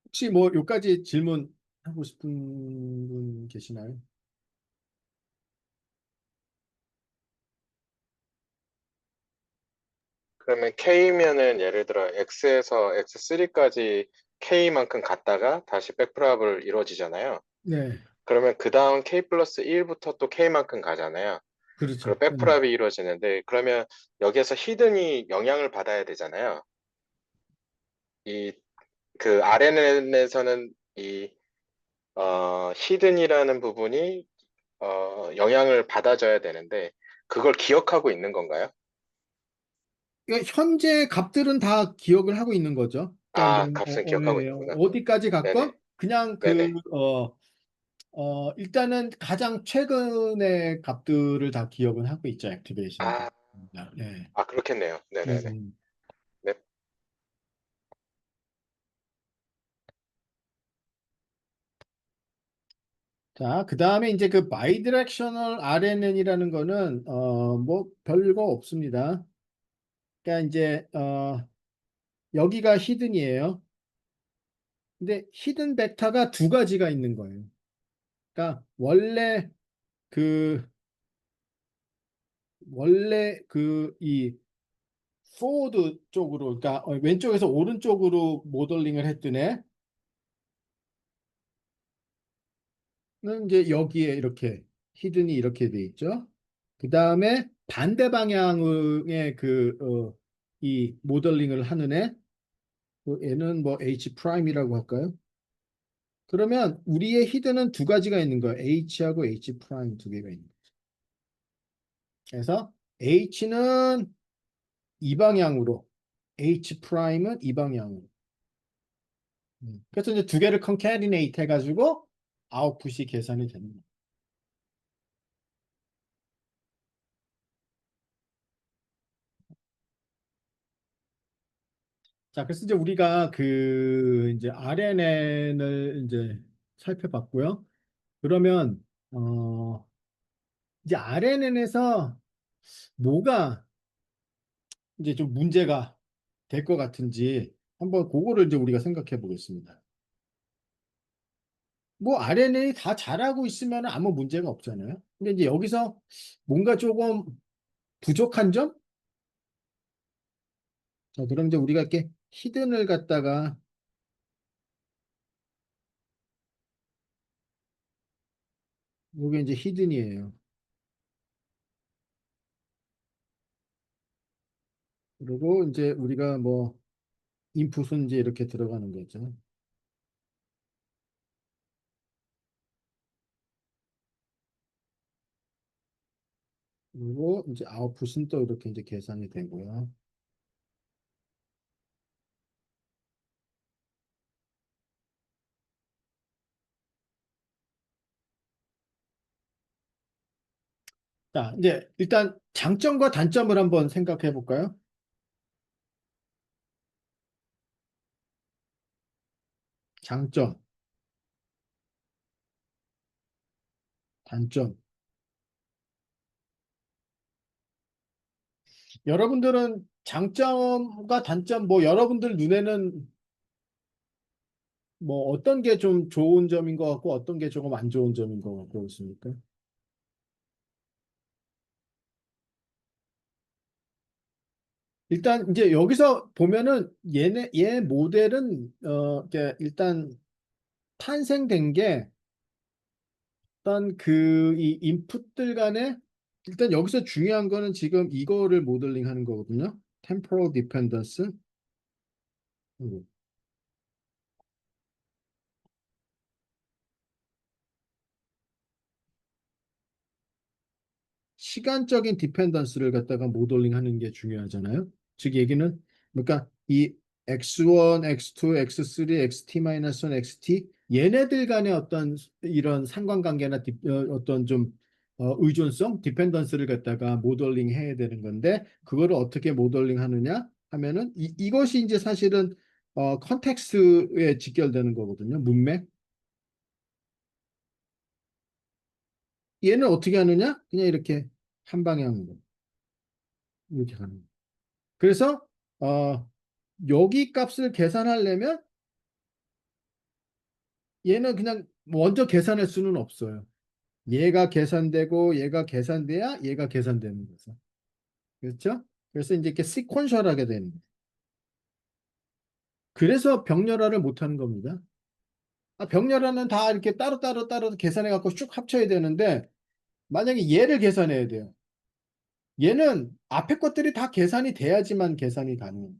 혹시 뭐 요까지 질문하고 싶은 분 계시나요? 그러면 K면은 예를 들어 X에서 X3까지 K만큼 갔다가 다시 백프랍을 이루어지잖아요. 네, 그러면 그 다음 K 플러스 1부터 또 K만큼 가잖아요. 그리고 그렇죠. 네. 백프랍이 이루어지는데 그러면 여기에서 히든이 영향을 받아야 되잖아요. 이 그 RNN에서는 이 히든이라는 부분이 영향을 받아줘야 되는데 그걸 기억하고 있는 건가요? 그러니까 현재 값들은 다 기억을 하고 있는 거죠. 그러니까 아, 뭐 값은 기억하고 있는구나. 어디까지 갔건 네네. 그냥 네네. 일단은 가장 최근의 값들을 다 기억은 하고 있죠. 액티베이션 때. 아, 네. 아, 그렇겠네요. 네네네. 음. 네. 자, 그 다음에 이제 그 바이디렉셔널 RNN이라는 거는 뭐 별거 없습니다. 그러니까 이제 여기가 히든이에요. 근데 히든 벡터가 두 가지가 있는 거예요. 그러니까 원래 그 이 포워드 쪽으로 그러니까 왼쪽에서 오른쪽으로 모델링을 했던 애는 이제 여기에 이렇게 히든이 이렇게 돼 있죠. 그 다음에 반대 방향의 이 모델링을 하는 애, 그 애는 뭐 H 프라임이라고 할까요? 그러면 우리의 히든은 두 가지가 있는 거예요. H하고 H 프라임 두 개가 있는 거예요. 그래서 H는 이 방향으로, H 프라임은 이 방향으로. 그래서 이제 두 개를 컨캐리네이트 해가지고 아웃풋이 계산이 되는 거예요. 자, 그래서 이제 우리가 이제 RNN을 이제 살펴봤고요. 그러면 이제 RNN에서 뭐가 이제 좀 문제가 될 것 같은지 한번 그거를 이제 우리가 생각해 보겠습니다. 뭐 RNN이 다 잘하고 있으면 아무 문제가 없잖아요. 근데 이제 여기서 뭔가 조금 부족한 점? 자, 그럼 이제 우리가 이렇게 히든을 갖다가 이게 이제 히든이에요. 그리고 이제 우리가 뭐 인풋은 이제 이렇게 들어가는 거죠. 그리고 이제 아웃풋은 또 이렇게 이제 계산이 되고요. 자, 이제 일단 장점과 단점을 한번 생각해 볼까요? 장점, 단점. 여러분들은 장점과 단점, 뭐 여러분들 눈에는 뭐 어떤 게 좀 좋은 점인 것 같고 어떤 게 조금 안 좋은 점인 것 같고 그렇습니까? 일단 이제 여기서 보면은 얘 모델은 이게 일단 탄생된 게 일단 그 이 인풋들 간에 일단 여기서 중요한 거는 지금 이거를 모델링 하는 거거든요. temporal dependence. 음. 시간적인 디펜던스를 갖다가 모델링 하는 게 중요하잖아요. 즉 얘기는 그러니까 이 x1, x2, x3, xt-1, xt 얘네들 간의 어떤 이런 상관관계나 어떤 좀 의존성, 디펜던스를 갖다가 모델링 해야 되는 건데 그거를 어떻게 모델링 하느냐 하면은 이것이 이제 사실은 컨텍스트에 직결되는 거거든요. 문맥. 얘는 어떻게 하느냐? 그냥 이렇게 한 방향으로 이렇게 가는 거예요. 그래서 여기 값을 계산하려면 얘는 그냥 먼저 계산할 수는 없어요. 얘가 계산되고 얘가 계산돼야 얘가 계산되는 거죠. 그렇죠? 그래서 이제 이렇게 시퀀셜하게 되는 거예요. 그래서 병렬화를 못 하는 겁니다. 병렬화는 다 이렇게 따로 계산해 갖고 쭉 합쳐야 되는데 만약에 얘를 계산해야 돼요. 얘는 앞에 것들이 다 계산이 돼야지만 계산이 가능해요.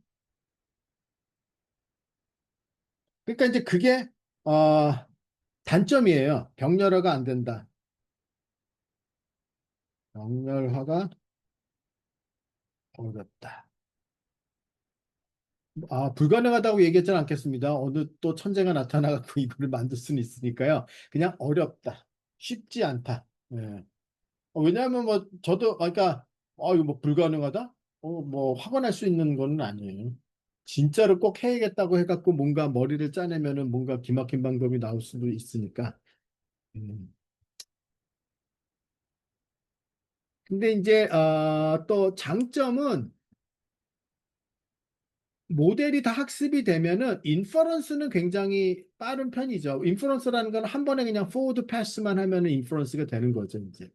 그러니까 이제 그게 어, 단점이에요. 병렬화가 안 된다. 병렬화가 어렵다. 불가능하다고 얘기했지는 않겠습니다. 어느 또 천재가 나타나갖고 이거를 만들 수는 있으니까요. 그냥 어렵다. 쉽지 않다. 예. 왜냐하면 뭐 저도 그러니까 이거 뭐 불가능하다? 뭐 확언할 수 있는 거는 아니에요. 진짜로 꼭 해야겠다고 해갖고 뭔가 머리를 짜내면은 뭔가 기막힌 방법이 나올 수도 있으니까. 음. 근데 이제 또 장점은 모델이 다 학습이 되면은 인퍼런스는 굉장히 빠른 편이죠. 인퍼런스라는 건 한 번에 그냥 forward pass만 하면은 인퍼런스가 되는 거죠, 이제.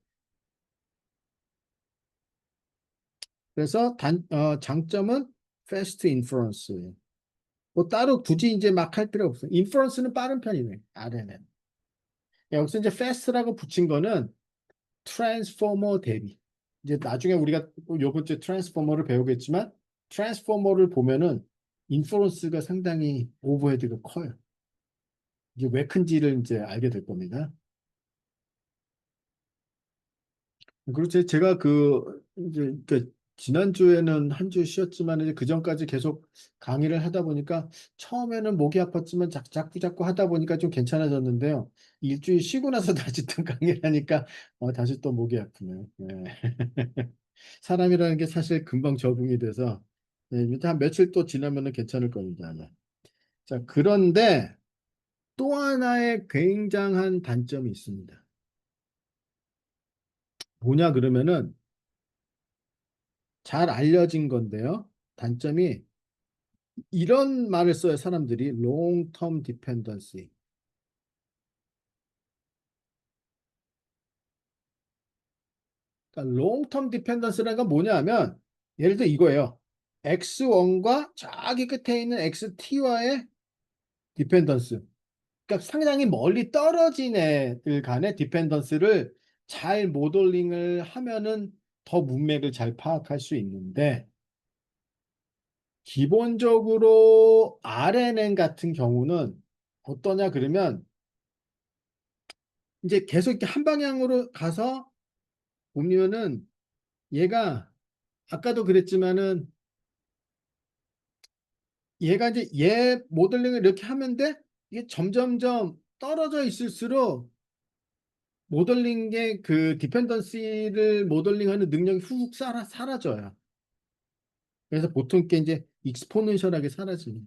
그래서 장점은 fast inference예요. 뭐 따로 굳이 이제 막 할 필요 없어요. 인퍼런스는 빠른 편이네, RNN. 여기서 이제 fast라고 붙인 거는 트랜스포머 대비. 이제 나중에 우리가 요번 주 트랜스포머를 배우겠지만 트랜스포머를 보면은 인퍼런스가 상당히 오버헤드가 커요. 이게 왜 큰지를 이제 알게 될 겁니다. 그렇지. 제가 이제 그 지난주에는 한 주 쉬었지만 이제 그 전까지 계속 강의를 하다 보니까 처음에는 목이 아팠지만 자꾸 하다 보니까 좀 괜찮아졌는데요. 일주일 쉬고 나서 다시 또 강의를 하니까 다시 또 목이 아프네요. 네. 사람이라는 게 사실 금방 적응이 돼서 네, 이제 한 며칠 또 지나면은 괜찮을 겁니다. 아마. 자, 그런데 또 하나의 굉장한 단점이 있습니다. 뭐냐 그러면은 잘 알려진 건데요. 단점이 이런 말을 써요. 사람들이 long term dependency. 그러니까 long term dependency라는 건 뭐냐 하면 예를 들어 이거예요. X1과 저기 끝에 있는 XT와의 디펜던스. 그러니까 상당히 멀리 떨어진 애들 간의 디펜던스를 잘 모델링을 하면은 더 문맥을 잘 파악할 수 있는데 기본적으로 RNN 같은 경우는 어떠냐 그러면 이제 계속 이렇게 한 방향으로 가서 보면은 얘가 아까도 그랬지만은 얘가 이제 얘 모델링을 이렇게 하면 돼? 이게 점점점 떨어져 있을수록 모델링의 그 디펜던시를 모델링하는 능력이 훅 사라져요. 그래서 보통 게 이제 익스포넨셜하게 사라지는.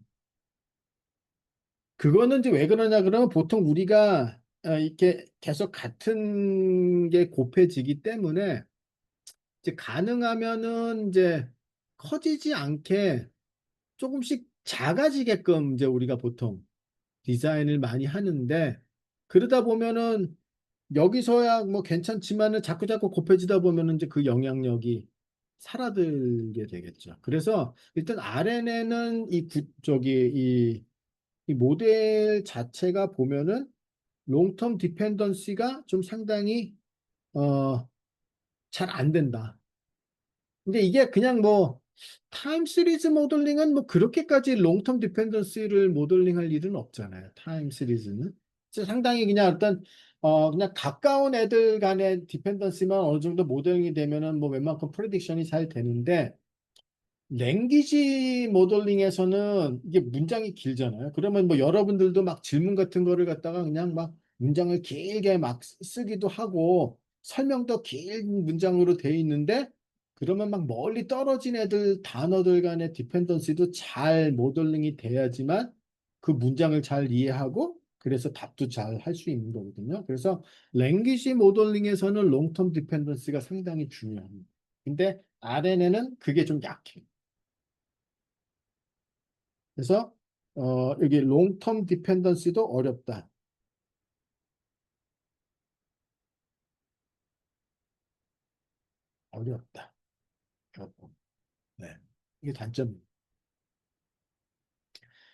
그거는 이제 왜 그러냐 그러면 보통 우리가 이렇게 계속 같은 게 곱해지기 때문에 이제 가능하면은 이제 커지지 않게 조금씩 작아지게끔 이제 우리가 보통 디자인을 많이 하는데 그러다 보면은 여기서야 뭐 괜찮지만은 자꾸자꾸 곱해지다 보면은 이제 그 영향력이 사라들게 되겠죠. 그래서 일단 RNN은 이 모델 자체가 보면은 롱텀 디펜던시가 좀 상당히 어, 잘 안 된다. 근데 이게 그냥 뭐 타임 시리즈 모델링은 뭐 그렇게까지 롱텀 디펜던시를 모델링할 일은 없잖아요. 타임 시리즈는 상당히 그냥 어떤 그냥 가까운 애들 간의 디펜던시만 어느 정도 모델링이 되면은 뭐 웬만큼 프레딕션이 잘 되는데 랭귀지 모델링에서는 이게 문장이 길잖아요. 그러면 뭐 여러분들도 막 질문 같은 거를 갖다가 그냥 막 문장을 길게 막 쓰기도 하고 설명도 긴 문장으로 돼 있는데 그러면 막 멀리 떨어진 애들 단어들 간의 디펜던시도 잘 모델링이 돼야지만 그 문장을 잘 이해하고 그래서 답도 잘 할 수 있는 거거든요. 그래서 랭귀지 모델링에서는 롱텀 디펜던시가 상당히 중요합니다. 근데 RNN은 그게 좀 약해요. 그래서 여기 롱텀 디펜던시도 어렵다. 어렵다. 어렵다. 네. 이게 단점입니다.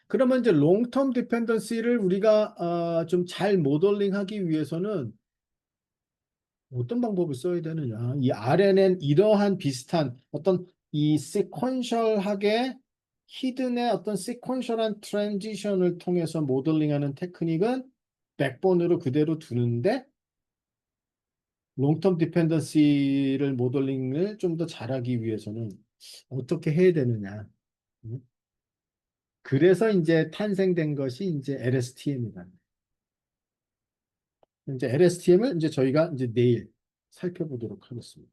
그러면 이제 롱텀 디펜던시를 우리가 좀 잘 모델링하기 위해서는 어떤 방법을 써야 되느냐? 이 RNN 이러한 비슷한 어떤 이 시퀀셜하게 히든의 어떤 시퀀셜한 트랜지션을 통해서 모델링하는 테크닉은 백본으로 그대로 두는데 롱텀 디펜던시를 모델링을 좀 더 잘하기 위해서는 어떻게 해야 되느냐. 음. 그래서 이제 탄생된 것이 이제 LSTM이다. 이제 LSTM을 이제 저희가 이제 내일 살펴보도록 하겠습니다.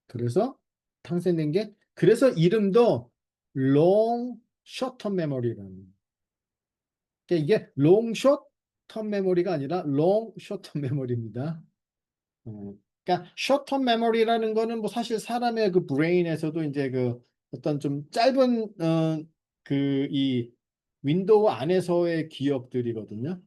그래서 탄생된 게 그래서 이름도 long short term memory라는. 그러니까 이게 long short term memory가 아니라 long short term memory입니다. 그러니까 숏텀 메모리라는 거는 뭐 사실 사람의 그 브레인에서도 이제 그 어떤 좀 짧은 그 이 윈도우 안에서의 기억들이거든요.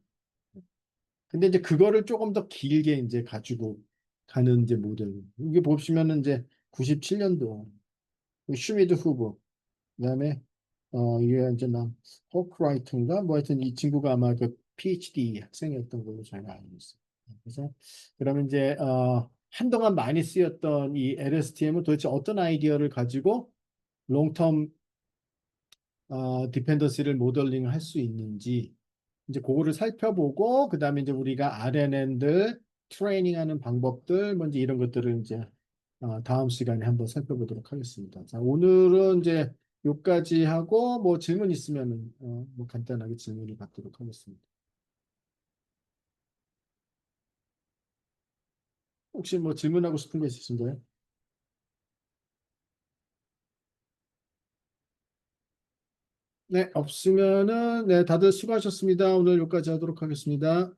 근데 이제 그거를 조금 더 길게 이제 가지고 가는 이제 모델. 이게 보시면은 이제 97년도 슈미드 후보 그다음에 이게 이제 나 호크라이트인가 뭐 하여튼 이 친구가 아마 그 PhD 학생이었던 걸로 제가 알고 있어요. 그래서 그러면 이제 한동안 많이 쓰였던 이 LSTM은 도대체 어떤 아이디어를 가지고 롱텀 디펜던시를 모델링 할 수 있는지 이제 그거를 살펴보고 그다음에 이제 우리가 RNN들 트레이닝하는 방법들 뭔지 이런 것들을 이제 다음 시간에 한번 살펴보도록 하겠습니다. 자, 오늘은 이제 요까지 하고 뭐 질문 있으면은 뭐 간단하게 질문을 받도록 하겠습니다. 혹시 뭐 질문하고 싶은 거 있으신가요? 네, 없으면은 네, 다들 수고하셨습니다. 오늘 여기까지 하도록 하겠습니다.